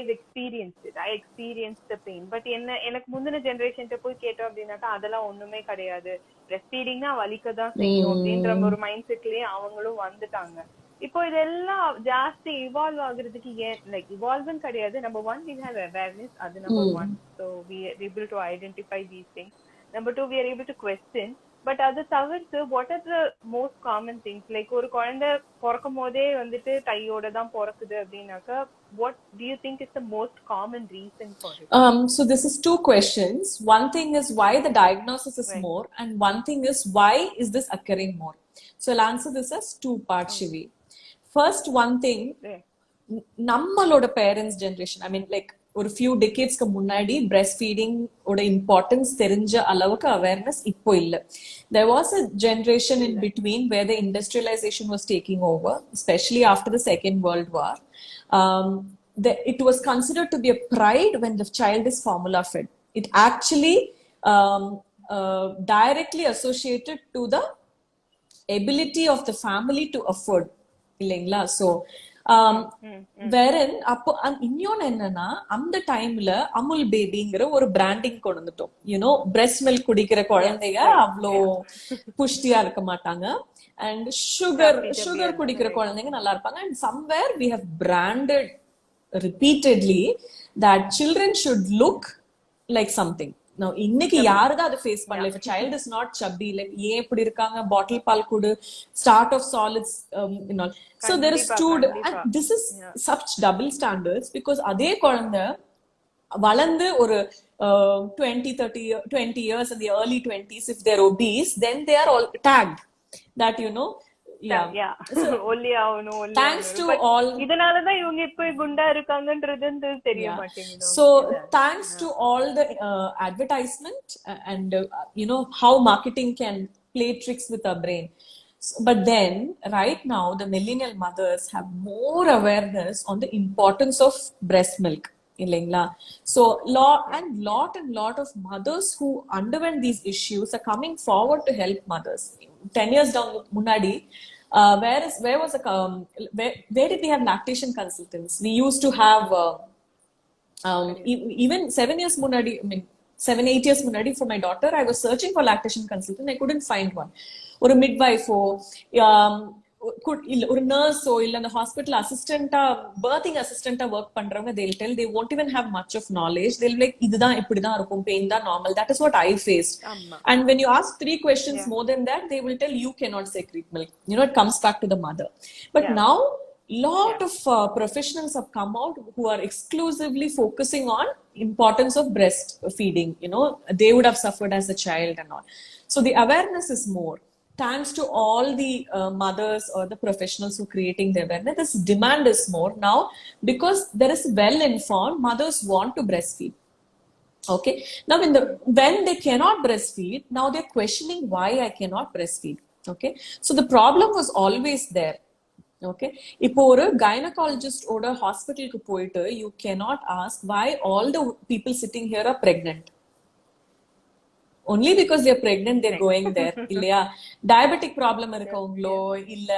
B: experience the pain. But எனக்கு முந்தின ஜெனரேஷன் போய் கேட்டோம் அப்படின்னாக்கா அதெல்லாம் ஒண்ணுமே கிடையாது, பிரஸ்ட் ஃபீடிங்னா வலிக்கதான் செய்யும் அப்படின்ற ஒரு மைண்ட் செட்லயே அவங்களும் வந்துட்டாங்க. இப்போ இதெல்லாம் ஜாஸ்தி இவால்வ் ஆகுறதுக்கு ஏன் லைக் இவால்வ்னு கிடையாது. நம்பர் 1 we have awareness, அது number 1. So we are able to identify these things. Number 2, we are able to question. But அது தவிர்த்து what are the most common things? Like ஒரு குழந்தை பிறக்கும் போதே வந்துட்டு டையோட தான் பிறக்குது அப்படின்னாக்கா what do you think is the most common reason for it?
C: So this is 2 questions. One thing is why the diagnosis is more, and one thing is why is this occurring more. So I'll answer this as 2 parts, Shivi. First, one thing, நம்மளோட parents generation, ஐ mean like ஒரு few டெக்கேட்ஸ்க்கு முன்னாடி breast feeding ஓட importance தெரிஞ்ச அளவுக்கு awareness இப்போ இல்லை. There was a generation in between where the industrialization was taking over, especially after the Second World War. It was considered to be a pride when the child is formula fed. It actually directly associated to the ability of the family to afford. இல்லைங்களா? So அப்போ இன்னொன்னு என்னன்னா, அந்த டைம்ல அமுல் பேபிங்கிற ஒரு branding கொண்டு வந்துட்டோம். You know breast milk குடிக்கிற குழந்தைங்க அவ்வளோ புஷ்டியா இருக்க மாட்டாங்க, அண்ட் சுகர் குடிக்கிற குழந்தைங்க நல்லா இருப்பாங்க. And somewhere we have branded repeatedly that children should look like something. Now இன்னைக்கு யாருதான் அதை ஃபேஸ் பண்ணல. If a child is not chubby, like ஏன் இப்படி இருக்காங்க, பாட்டில் பால் குடு, start of solids, you know. So there is and this is such double standards because அதே குழந்தை வளர்ந்து ஒரு 20 years in the early 20s, if they're obese, then they are all tagged that, you know, yeah.
B: yeah.
C: So
B: ஒல்லி ஆகணும் ஒல்லி
C: thanks to
B: ஆகணும் but
C: all,
B: இதனாலதான் இவங்க இப்ப குண்டா இருக்காங்கன்றது தெரிய
C: yeah.
B: மாட்டேங்குது
C: So
B: அவங்களுக்கு.
C: thanks to all the advertisement and you know how marketing can play tricks with our brain. But then right now the millennial mothers have more awareness on the importance of breast milk. இல்லைங்களா? So lot of mothers who underwent these issues are coming forward to help mothers. 10 years down முன்னாடி where did we have lactation consultants? We used to have even 7 years munadi, I mean 7-8 years munadi, for my daughter I was searching for lactation consultant. I couldn't find one. Or a midwife or a nurse or a hospital assistant, birthing assistant work pandravanga, they'll tell they won't even have much of knowledge. They'll be like idha ipdida irukum, pain da normal. That is what I faced. And when you ask 3 questions more than that, they will tell you cannot secrete milk. You know, it comes back to the mother. But now lot of professionals have come out who are exclusively focusing on importance of breastfeeding. You know, they would have suffered as a child and all. So the awareness is more. Thanks to all the mothers or the professionals who are creating the awareness, this demand is more now because there is well-informed mothers want to breastfeed. Okay. Now when they cannot breastfeed, now they're questioning why I cannot breastfeed. Okay. So the problem was always there. Okay. இப்போ ஒரு gynecologist ஓட ஹாஸ்பிட்டலுக்கு போயிட்டு you cannot ask why all the people sitting here are pregnant. Only because they're pregnant they're going there. இல்லையா? Diabetic problem இருக்கவங்களோ இல்ல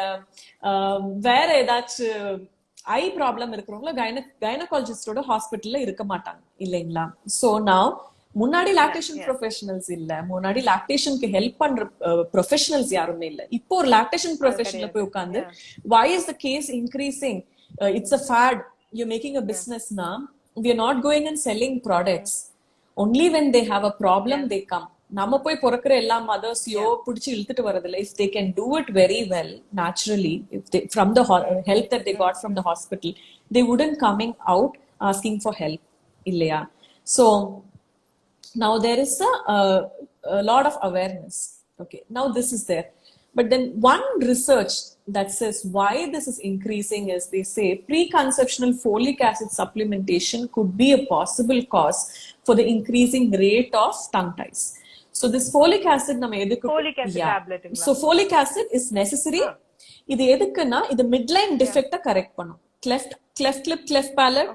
C: வேற ஏதாச்சும் ஐ problem இருக்கிறவங்களோ கைனகாலஜிஸ்டோட ஹாஸ்பிட்டல்ல இருக்க மாட்டாங்க இல்லைங்களா? So now முன்னாடி லாக்டேஷன் ப்ரொஃபஷனல்ஸ் இல்ல, முன்னாடி லாக்டேஷனுக்கு ஹெல்ப் பண்ற ப்ரொஃபஷனல்ஸ் யாருமே இல்ல. இப்போ ஒரு லாக்டேஷன் ப்ரொஃபஷனல்ல போய் உட்கார்ந்து why is the case increasing? It's a fad. You're making a business now. We are not going and selling products. Only when they have a problem they come. நம்ம போய் பிறக்கிற எல்லா மதர்ஸையோ பிடிச்சி இழுத்துட்டு வரதில்லை. If they can do it very well naturally, if they from the help that they got from the hospital, they wouldn't coming out asking for help. இல்லையா? So now there is a lot of awareness. Okay, now this is there. But then one research that says why this is increasing is they say preconceptional folic acid supplementation could be a possible cause for the increasing rate of tongue ties. So this folic acid
B: folic acid tablet.
C: So folic acid is necessary. இது எதுக்குன்னா இது midline defect correct பண்ணும். Cleft lip, cleft palate,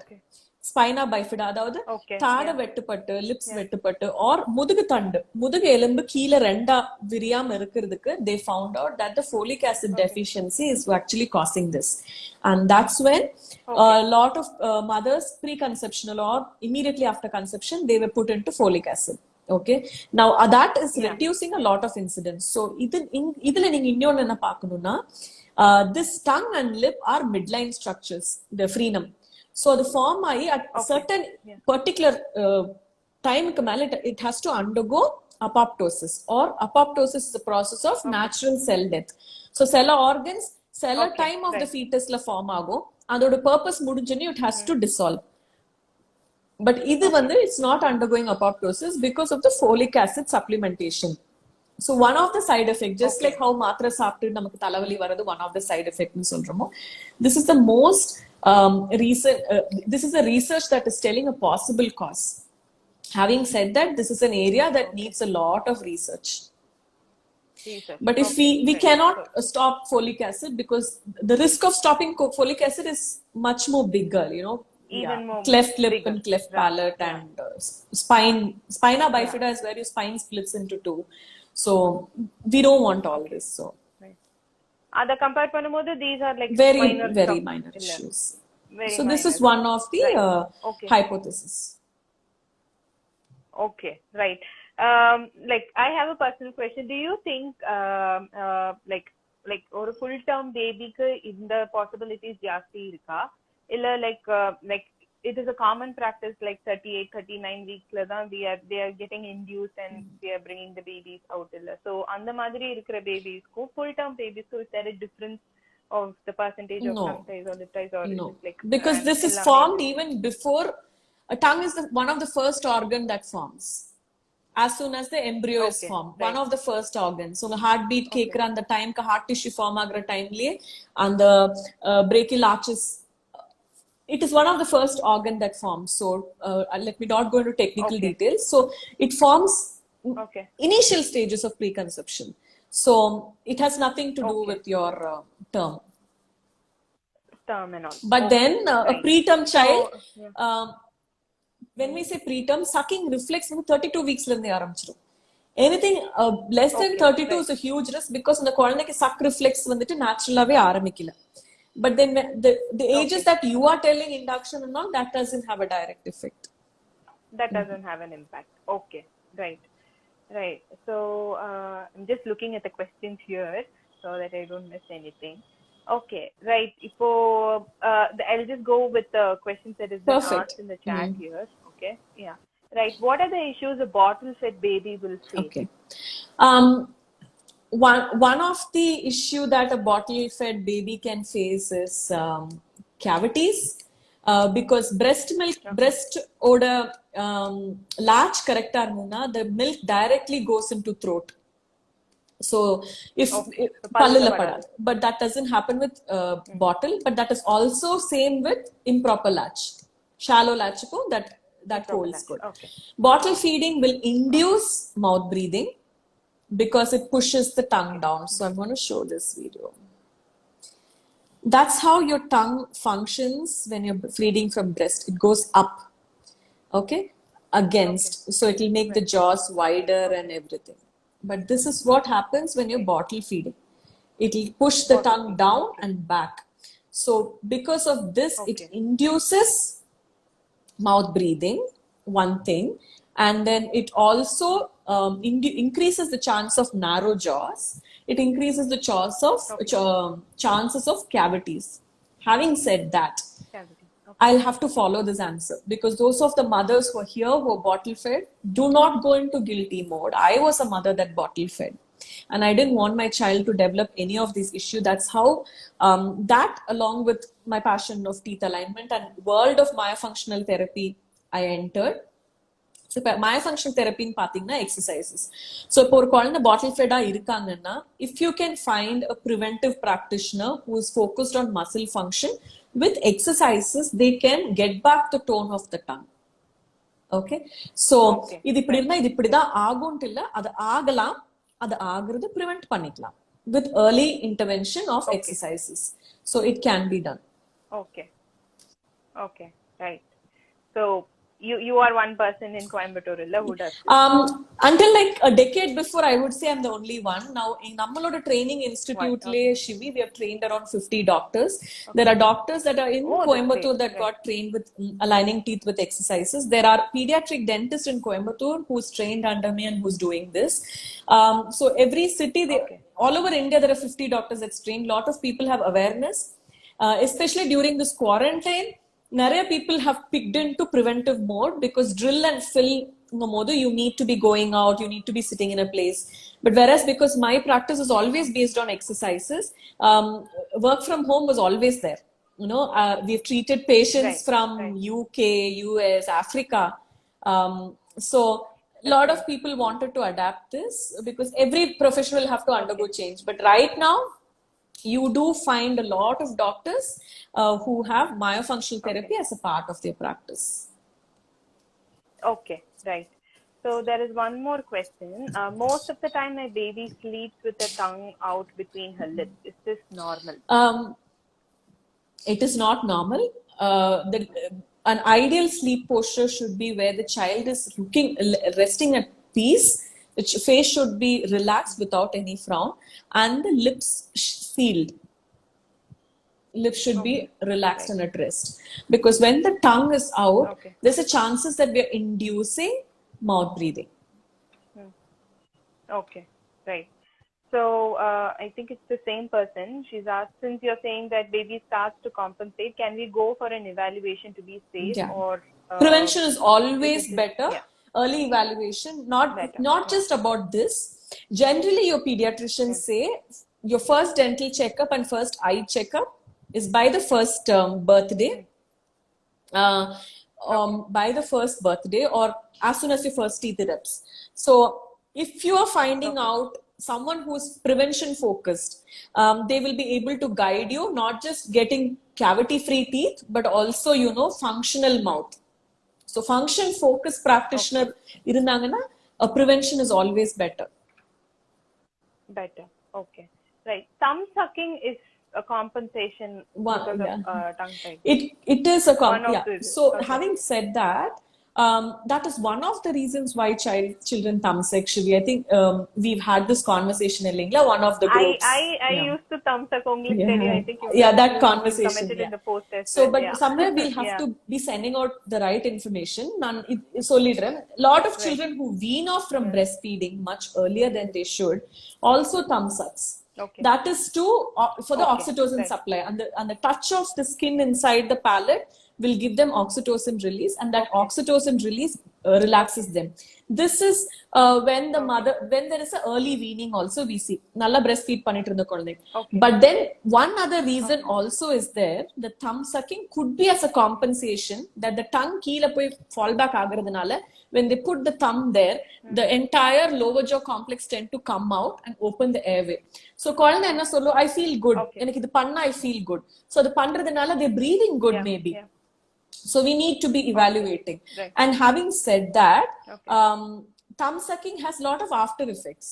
C: spina bifida, அதாவது தாடை வெட்டுப்பட்டு lips வெட்டுப்பட்டு or முதுகு தண்டு முதுகு எலும்பு கீழே ரெண்டா விரியாம இருக்கிறதுக்கு they found out that the folic acid deficiency is actually causing this, and that's when a lot of mothers preconceptional or immediately after conception they were put into folic acid. Okay, now that is reducing a lot of incidents. So இதுல நீங்க இன்னொன்னு என்ன பார்க்கணும்னா this tongue and lip are midline structures, the frenum. So the form at certain particular time it has to undergo apoptosis, or apoptosis is the process of natural cell death. So cell organs cell time of the fetus la form agum, adoda purpose mudinjene it has to dissolve. But idu vandu it's not undergoing apoptosis because of the folic acid supplementation. So one of the side effects, just like how matra saaptu namakku talavali varadu one of the side effects nu solromo, this is the most this is a research that is telling a possible cause. Having said that, this is an area that needs a lot of research. But if we cannot stop folic acid, because the risk of stopping folic acid is much more bigger, you know.
B: Even more
C: cleft lip
B: bigger.
C: and cleft palate and spina bifida is where your spine splits into two. So we don't want all this. So
B: other compared பண்ணும்போது these are like
C: very minor issues. So this is one of the hypothesis.
B: Okay, right. Like I have a personal question. Do you think like or a full term baby ku இந்த possibilities ஜாஸ்தி இருக்கா இல்ல like it is a common practice like 38-39 weeks la தான் they are getting induced and we are bringing the babies out illa? So அந்த மாதிரி இருக்கிற babies க்கு full term babies க்கு is there a difference of the percentage of tongue ties or lip ties, or
C: no,
B: is it like
C: because this is formed even before. A tongue is one of the first organ that forms. as soon as the embryo is
B: Okay,
C: formed.
B: right.
C: One of the first organs. So the heartbeat
B: Okay.
C: kekra and the time ka heart tissue form agra time liye, and the brachial arches. It is one of the first organ that forms. So let me not go into technical
B: Okay.
C: details. So it forms
B: Okay.
C: initial stages of preconception. So it has nothing to do
B: Okay.
C: with your term.
B: Term and all.
C: But
B: Okay,
C: then a
B: right.
C: preterm child,
B: So, yeah.
C: when we say preterm, sucking reflex in 32 weeks lende ஆரம்பிச்சிடும். Anything less than
B: Okay,
C: 32
B: right.
C: is a huge risk because இந்த குழந்தைக்கு suck reflex வந்துட்டு naturally ஆரம்பிக்கல. But then the ages
B: Okay.
C: that you are telling induction and all, that doesn't have a direct effect.
B: That doesn't have an impact. Okay, right. Right. So I'm just looking at the questions here so that I don't miss anything. Okay, right. I'll just go with the questions that has been
C: Perfect.
B: asked in the chat here. Okay, yeah. Right. What are the issues a bottle-fed baby will face?
C: Okay. One of the issue that a bottle-fed baby can face is cavities, because breast milk, breast odor latch correct the milk directly goes into throat. So if
B: Okay. So
C: pallula
B: padadu.
C: padadu, but that doesn't happen with bottle, but that is also same with improper latch, shallow latch ko that
B: Improper
C: holds
B: latch.
C: good.
B: Okay.
C: Bottle feeding will induce mouth breathing because it pushes the tongue down. So I'm going to show this video. That's how your tongue functions when you're feeding from breast. It goes up, okay, against. So it will make the jaws wider and everything. But this is what happens when you're bottle feeding. It will push the tongue down and back. So because of this, it induces mouth breathing, one thing, and then it also increases the chance of narrow jaws. It increases the chances of cavities. Having said that,
B: Cavity. Okay.
C: I'll have to follow this answer because those of the mothers who are here who are bottle fed, do not go into guilty mode. I was a mother that bottle fed, and I didn't want my child to develop any of these issues. That's how that, along with my passion of teeth alignment and world of myofunctional therapy, I entered. So myofunctional therapy in pathina exercises. So இப்போ ஒரு குழந்தை bottle fed இருக்காங்கன்னா, if you can find a preventive practitioner who is focused on muscle function with exercises, they can get back the tone of the tongue. Okay, so இது இப்படி இருந்தா இது இப்படிதான் ஆகும்ட்டு இல்ல, அது ஆகலாம், அது ஆகுறது prevent பண்ணிக்கலாம் with early intervention of exercises. So it can be done.
B: Okay, right. So you are one person in Coimbatore who does this.
C: Until like a decade before, I would say I'm the only one. Now in Nammaloda Training Institute, Shivi, we have trained around 50 doctors. There are doctors that are in Coimbatore that got trained with aligning teeth with exercises. There are pediatric dentists in Coimbatore who's trained under me and who's doing this. So every city, all over India, there are 50 doctors that's trained. A lot of people have awareness, especially during this quarantine. Nariya people have picked into preventive mode because drill and fill you need to be going out, you need to be sitting in a place. But whereas because my practice is always based on exercises, work from home was always there. We've treated patients from UK, US, Africa. So a lot of people wanted to adapt this because every profession will have to undergo change. But right now, you do find a lot of doctors who have myofunctional therapy as a part of their practice.
B: Okay, right. So there is one more question. Most of the time my baby sleeps with her tongue out between her lips. Is this normal?
C: It is not normal. An ideal sleep posture should be where the child is resting at peace. The face should be relaxed without any frown and the lips sealed. Lips should be relaxed and at rest. Because when the tongue is out, there's a chances that we are inducing mouth breathing.
B: Okay, right. So I think it's the same person. She's asked, since you're saying that baby starts to compensate, can we go for an evaluation to be safe? Or
C: prevention is always better. Early evaluation, not just about this. Generally, your pediatricians say your first dental checkup and first eye checkup is by the first birthday. by the first birthday or as soon as your first teeth erupts. So if you are finding out someone who's prevention focused, they will be able to guide you, not just getting cavity free teeth, but also, functional mouth. So function focused practitioner irundangana, prevention is always better.
B: Better. Okay. Right. Thumb sucking is a compensation because of tongue tie.
C: It is a So having said that, that is one of the reasons why children thumb suck. I think we've had this conversation in Lingla, one of the groups.
B: I used to thumb suck only steady. I think
C: that conversation
B: commented in the post as
C: so but somewhere we'll have to be sending out the right information. Lot of children who wean off from breastfeeding much earlier than they should also thumb sucks. That is for the oxytocin supply, and the touch of the skin inside the palate will give them oxytocin release, and that oxytocin release relaxes them. This is when there is a early weaning also we see nalla breastfeed pannittu irundha kolandai. But then one other reason also is there. The thumb sucking could be as a compensation that the tongue keela poi fall back agiradanaala, when they put the thumb there, the entire lower jaw complex tend to come out and open the airway. So kolandai enna sollu, I feel good, enak idu panna I feel good, so adu pandradanaala they breathing good maybe. So we need to be evaluating. And having said that, thumb sucking has a lot of after effects.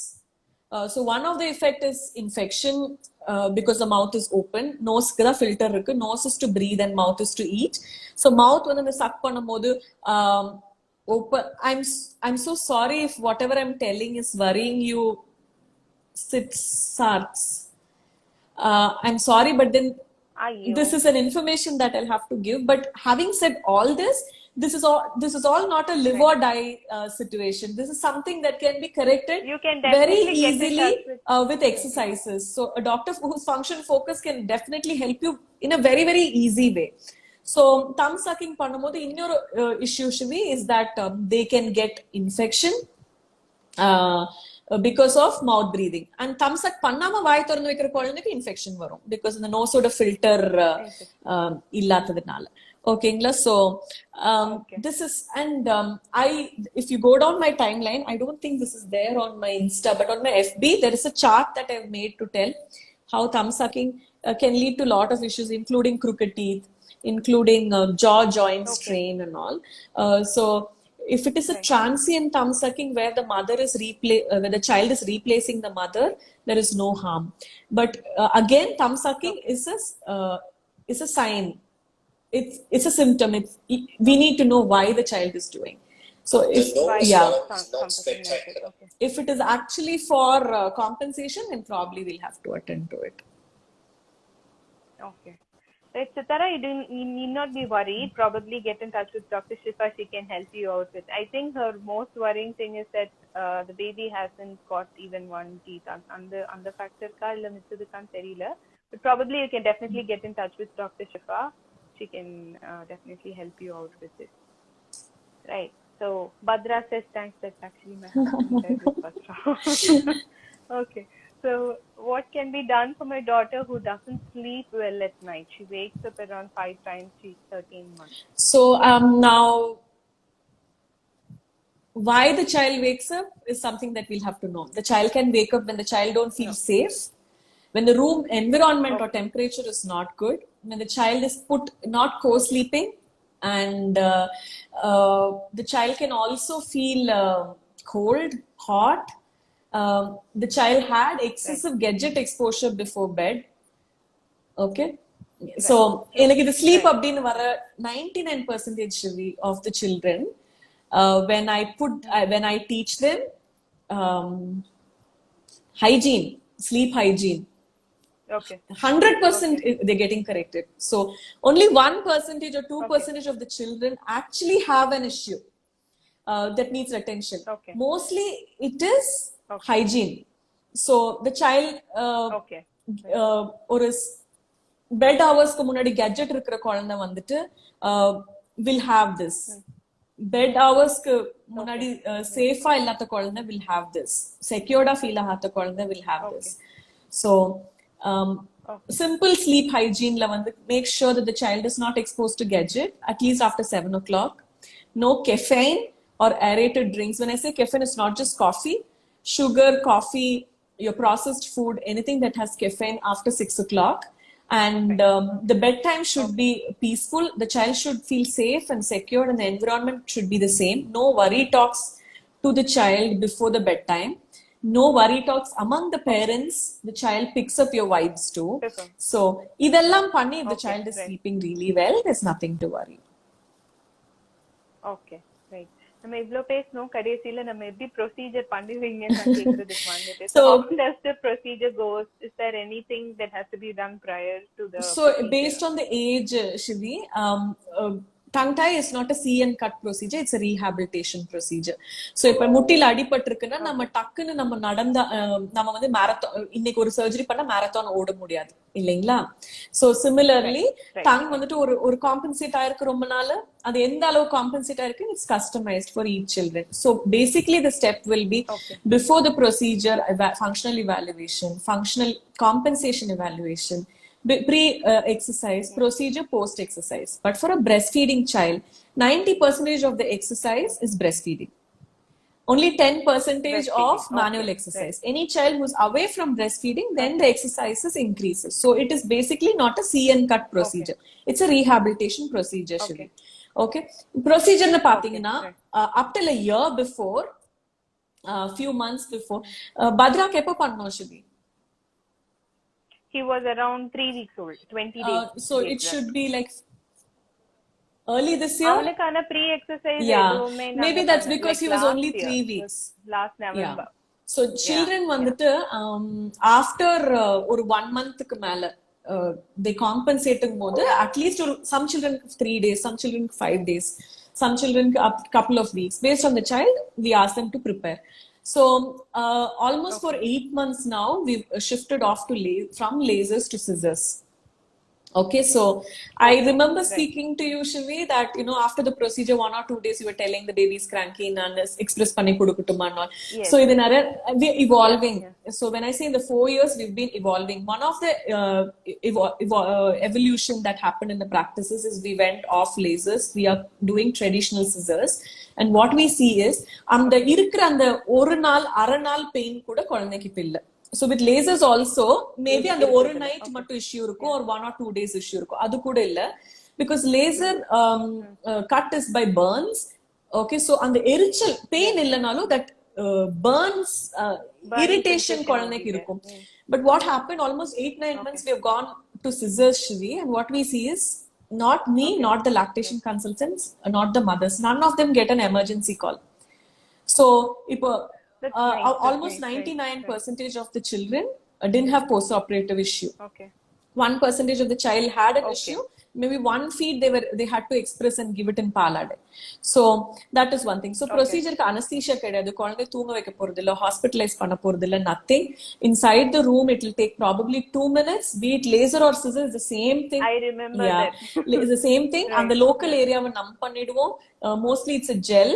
C: So one of the effect is infection, because the mouth is open. Nose ku filter irukku. Nose is to breathe and mouth is to eat. So mouth when the suck பண்ணும்போது open. I'm so sorry if whatever I'm telling is worrying you, Sarts. I'm sorry, but then this is an information that I'll have to give. But having said all this, this is all not a live or die situation. This is something that can be corrected very easily with exercises. So a doctor who's function focused can definitely help you in a very, very easy way. So thumb sucking பண்ணும்போது இன்னொரு issue is that they can get infection because of mouth breathing. And thumb suck பண்ணாம வாய் திறந்து வைக்கிற குழந்தைக்கு infection வரும் because the nose oda filter இல்லாததுனால. Okay, so this is, and if you go down my timeline, I don't think this is there on my Insta, but on my FB there is a chart that I've made to tell how thumb sucking can lead to a lot of issues, including crooked teeth, including jaw joint strain and all. So if it is a transient thumb sucking where the mother is where the child is replacing the mother, there is no harm. But again, thumb sucking is a sign. It's a symptom. We need to know why the child is doing. So if it is actually for compensation, then probably we'll have to attend to it.
B: Okay. Right, Chitara, you need not be worried. Probably get in touch with Dr. Shifa. She can help you out with. I think her most worrying thing is that the baby hasn't got even one teeth. And the factor ka illa michadu kan theriyala. But probably you can definitely get in touch with Dr. Shifa. She can definitely help you out with this. Right. So Badra says thanks. That's actually my husband. Okay. So what can be done for my daughter who doesn't sleep well at night? She wakes up around 5 times. She's 13 months.
C: So now, why the child wakes up is something that we'll have to know. The child can wake up when the child don't feel safe, when the room environment or temperature is not good, when the child is not co-sleeping, and the child can also feel cold, hot. The child had excessive gadget exposure before bed. Okay, so like the sleep abdinu vara 99% of the children, when I teach them hygiene, sleep hygiene, 100% they're getting corrected. So only 1% or 2% of the children actually have an issue that needs attention. Mostly it is hygiene. So the child or is bed hours ku munadi gadget irukra kuழந்தை வந்துட்டு will have this. Bed hours ku munadi safe ah illatha kuழந்தை will have this. Secured ah feel ahatha kuழந்தை will have this. So simple sleep hygiene la make sure that the child is not exposed to gadget at least after 7 o'clock. no caffeine or aerated drinks. When I say caffeine, it's not just coffee, sugar, coffee, your processed food, anything that has caffeine after 6 o'clock. And the bedtime should be peaceful. The child should feel safe and secure, and the environment should be the same. No worry talks to the child before the bedtime. No worry talks among the parents. The child picks up your vibes too.
B: Super.
C: So, idellam panni, if the
B: Okay,
C: child is
B: right.
C: sleeping really well, there's nothing to worry.
B: Okay right. நம்ம இவ்ளோ பேசணும், கடைசியில நம்ம எப்படி procedure பண்ணுவீங்கன்னு நான் கேக்குறதுக்கு வந்துட்டேன். So how does the procedure goes? Is there anything that has to be done prior to the
C: So based on the age, Shivi, tongue tie is not a see and cut procedure, it's a rehabilitation procedure. So இப்ப முட்டில அடிபட்டிருக்குன்னா நம்ம டக்குன்னு நம்ம நடந்த நம்ம வந்து marathon, இன்னைக்கு ஒரு surgery பண்ணா மேரத்தான் ஓட முடியாது இல்லைங்களா? So similarly tongue வந்துட்டு ஒரு காம்பன்சேட் ஆயிருக்கு ரொம்ப நாள், அது எந்த அளவு காம்பன்சேட் ஆயிருக்கு, it's customized for each children. So basically the step will be before the procedure, functional evaluation, functional compensation evaluation, pre-exercise, procedure, post-exercise. But for a breastfeeding child, 90% of the exercise is breastfeeding. Only 10% of manual exercise. Any child who's away from breastfeeding, then the exercises increases. So it is basically not a see and cut procedure. It's a rehabilitation procedure, Shivi. Okay. Procedure na pathina, up till a year before, few months before, Badra kepa panno, Shivi.
B: He was around 3 weeks old, 20 days.
C: So it should be like early this year.
B: அவனுக்கான pre exercise எதுவுமே
C: Maybe that's because he was only 3 weeks.
B: Last November.
C: So children வந்துட்டு after ஒரு 1 monthக்கு மேல they compensating போது at least some children 3 days, some children 5 days, some children a couple of weeks. Based on the child, we ask them to prepare. So almost for 8 months now, we've shifted off to from lasers to scissors. Okay, so I remember speaking to you, Shivi, that after the procedure 1 or 2 days you were telling the baby's cranky and express panni kudukutuma and all. So we're evolving. So when I say in the 4 years we've been evolving, one of the evolution that happened in the practices is we went off lasers. We are doing traditional scissors, and what we see is அந்த இருக்கிற அந்த ஒரு நாள் அரை நாள் pain கூட குழந்தைக்கு இல்ல. So with lasers also, maybe அந்த ஒரு night மட்டும் issue இருக்கும், or 1 or 2 days issue இருக்கும், அது கூட இல்ல. Because laser cut is by burns. Okay, so அந்த எரிச்சல் pain இல்லனாலும் that burns irritation குழந்தைக்கு இருக்கும். But what happened, almost 8-9 months we have gone to scissors, Shivi, and what we see is not me, not the lactation consultants, not the mothers, none of them get an emergency call. So almost 99% of the children didn't have post-operative issue. 1% of the child had an issue. Maybe one feed they had to express and give it in palade. So that is one thing. So procedure ka anesthesia kediyadu, kulandai thoonga vekka poradilla, hospitalize panna poradilla, nothing. Inside the room it will take probably 2 minutes. Be it laser or scissors, the same thing.
B: I remember that.
C: It's the same thing. And the local area we numb பண்ணிடுவோம். Mostly it's a gel.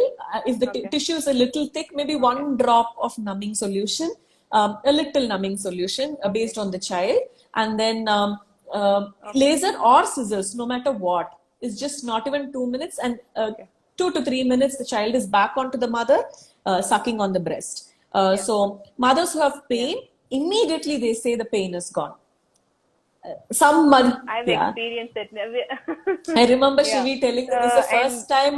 C: If the tissue is a little thick, maybe 1 drop of numbing solution, a little numbing solution based on the child, and then laser or scissors, no matter what, is just not even 2 minutes, and 2 to 3 minutes the child is back onto the mother, sucking on the breast. So mothers who have pain, immediately they say the pain is gone.
B: I've experienced it.
C: I remember Shivi telling me this is the first time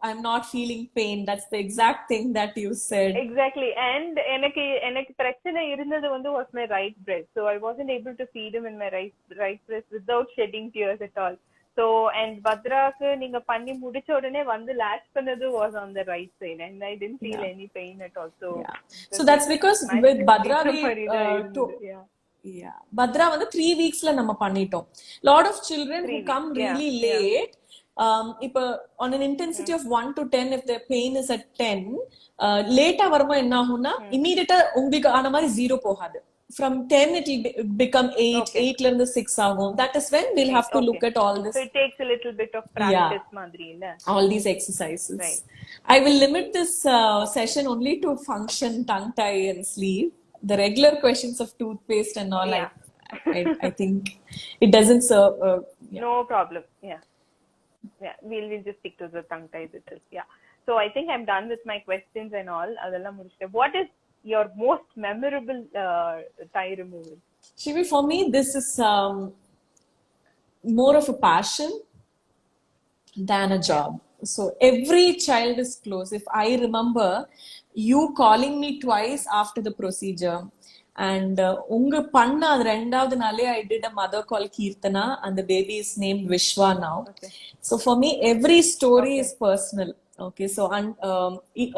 C: I'm not feeling pain. That's the exact thing that you said.
B: Exactly. And எனக்கு பிரச்சனை இருந்தது வந்து was my right breast. So I wasn't able to feed him in my right breast without shedding tears at all. So and Badraக்கு நீங்க பண்ணி முடிச்ச உடனே வந்து latch பண்ணது was on the right side, and I didn't feel any pain at all. So
C: that's because with Badra Badra வந்து 3 weeksல நம்ம பண்ணிட்டோம். Lot of children who come really late, இப்போ on an intensity of 1 to 10, if the pain is at 10, லேட்டா வரும்போது என்ன ஆகும்னா immediate உங்களுக்கு ஆன மாதிரி 0 போகாது. From 10 it will become 8, 8ல இருந்து 6 ஆகும். That is when we'll have to look at all this.
B: So it takes a little bit of practice மாதிரி இல்ல.
C: All these exercises. I will limit this session only to function, tongue tie and sleep. The regular questions of toothpaste and all, I think it doesn't serve.
B: No problem. Yeah. Yeah, we'll just stick to the tongue ties itself. Yeah. So I think I'm done with my questions and all. Adella முடிச்சிட்டேன். What is your most memorable tie removal?
C: Shivi, for me, this is more of a passion than a job. So every child is close. If I remember you calling me twice after the procedure, and unga panna அது ரெண்டாவது நாளே I did a mother call Kirtana and the baby is named Vishwa now.
B: Okay.
C: So for me, every story
B: Okay.
C: is personal. Okay, so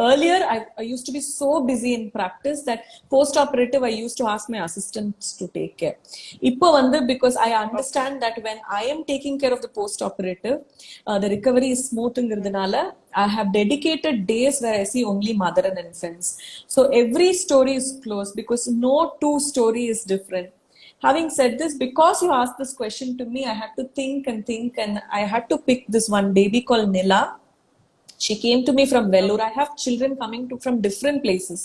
C: earlier I used to be so busy in practice that post-operative I used to ask my assistants to take care. Ipo vandu, because I understand that when I am taking care of the post-operative, the recovery is smooth ngiradunala I have dedicated days where I see only mother and infants. So every story is close because no two story is different. Having said this, because you asked this question to me, I had to think and think, and I had to pick this one baby called Nila. She came to me from Vellore. I have children coming from different places.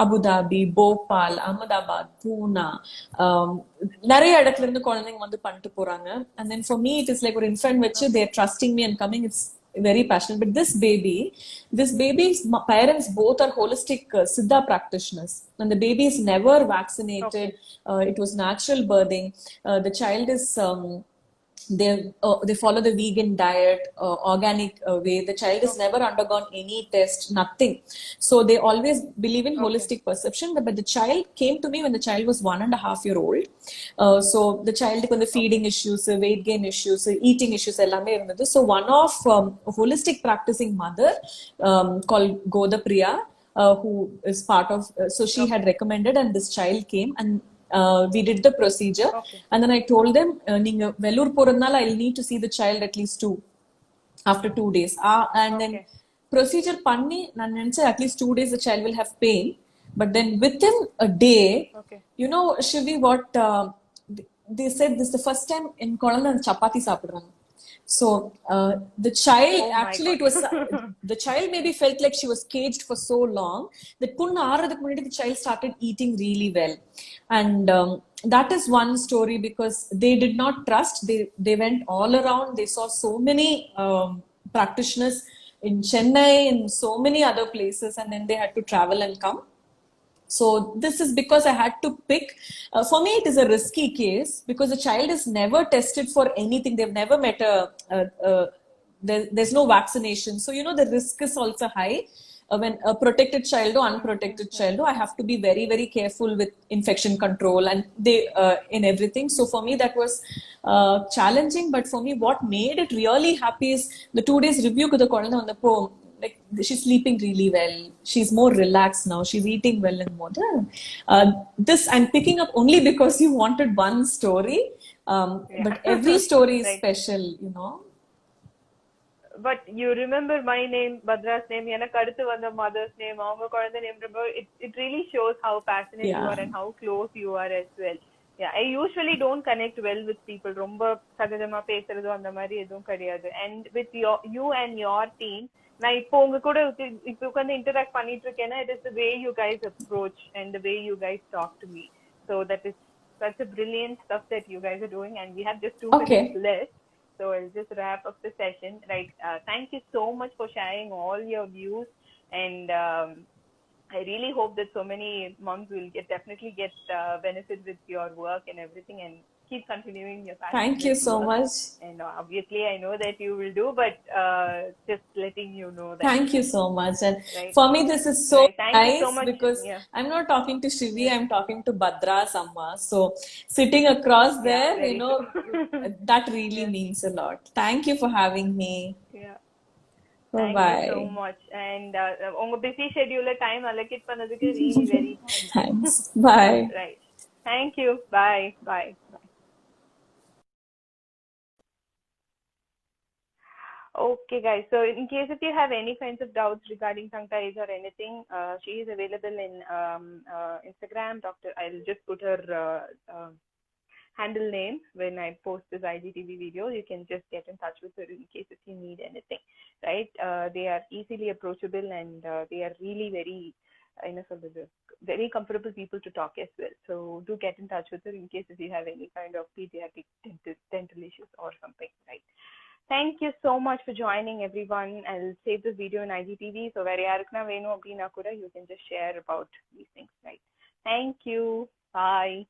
C: Abu Dhabi, Bhopal, Ahmedabad, Pune. நிறைய இடத்துல இருந்து குழந்தைங்க வந்து பண்ணிட்டு போறாங்க. And then for me, it is like ஒரு infant வச்சு they're trusting me and coming. It's very passionate. But this baby's parents both are holistic Siddha practitioners. And the baby is never vaccinated.
B: Okay.
C: It was natural birthing. The child is... they follow the vegan diet, organic way. The child has never undergone any test, nothing. So they always believe in holistic perception. But the child came to me when the child was 1.5 years old. So the child with the feeding issues, weight gain issues, eating issues, ellame irundhathu. So one of holistic practicing mother called Goda Priya, who is part of, so she had recommended, and this child came, and we did the procedure.
B: Okay.
C: And then I told them, நீங்க வெள்ளூர் போறதுனால I'll need to see the child at least after 2 days. And then procedure பண்ணி நான் நினைச்சேன் at least 2 days the child will have pain. But then within a day, you know, Shivi, what they said, this is the first time in குழந்தை சப்பாத்தி சாப்பிடுறாங்க. So the child, actually it was the child maybe felt like she was caged for so long that punna aaradhukku munadi the child started eating really well. And that is one story, because they did not trust. They went all around. They saw so many practitioners in Chennai and so many other places, and then they had to travel and come. So this is because I had to pick. For me, it is a risky case because the child is never tested for anything. They've never met there's no vaccination. So, you know, the risk is also high. When a protected child or unprotected child, I have to be very, very careful with infection control and in everything. So for me, that was challenging. But for me, what made it really happy is the 2 days review ku the kolanda on the poem. Like, she's sleeping really well. She's more relaxed now. She's eating well and more. This I'm picking up only because you wanted one story. But every story is special, you know.
B: But you remember my name, Bhadra's name, எனக்கு அடுத்து வந்த mother's name, அவங்க குழந்தை name, remember, it really shows how passionate you are and how close you are as well. Yeah, I usually don't connect well with people. ரொம்ப சகஜமா பேசுறதோ அந்த மாதிரி எதுவும் கிடையாது. And with you and your team, நான் இப்போ உங்க கூட இப்போ உட்கார்ந்து interact பண்ணிட்டு இருக்கேன்னா, it is the way you guys approach and the way you guys talk to me. So that is such a brilliant stuff that you guys are doing, and we have just 2 minutes left. So I'll just wrap up the session. Right. Thank you so much for sharing all your views, and I really hope that so many moms will definitely get benefit with your work and everything, and keep continuing your passion.
C: Thank you so much.
B: And obviously, I know that you will do, but just letting you know that.
C: Thank you so much. And for me, this is so nice
B: so much,
C: because I'm not talking to Shivi, I'm talking to Bhadra's Amma. So sitting across there, you know, that really means a lot. Thank you for having me.
B: Yeah.
C: Bye-bye.
B: Thank you so much. And unga busy schedule time allocate pannadukku really very
C: thanks. Bye.
B: Right. Thank you. Bye. Bye. Okay, guys. So in case if you have any kinds of doubts regarding tongue ties or anything, she is available in Instagram. I'll just put her handle name when I post this IGTV video. You can just get in touch with her in case if you need anything, right? They are easily approachable, and they are really very, very comfortable people to talk as well. So do get in touch with her in case if you have any kind of pediatric dental issues or something, right? Thank you so much for joining, everyone. I'll save this video in IGTV. So where yarukna venu appadina kuda you can just share about these things, right? Thank you. Bye.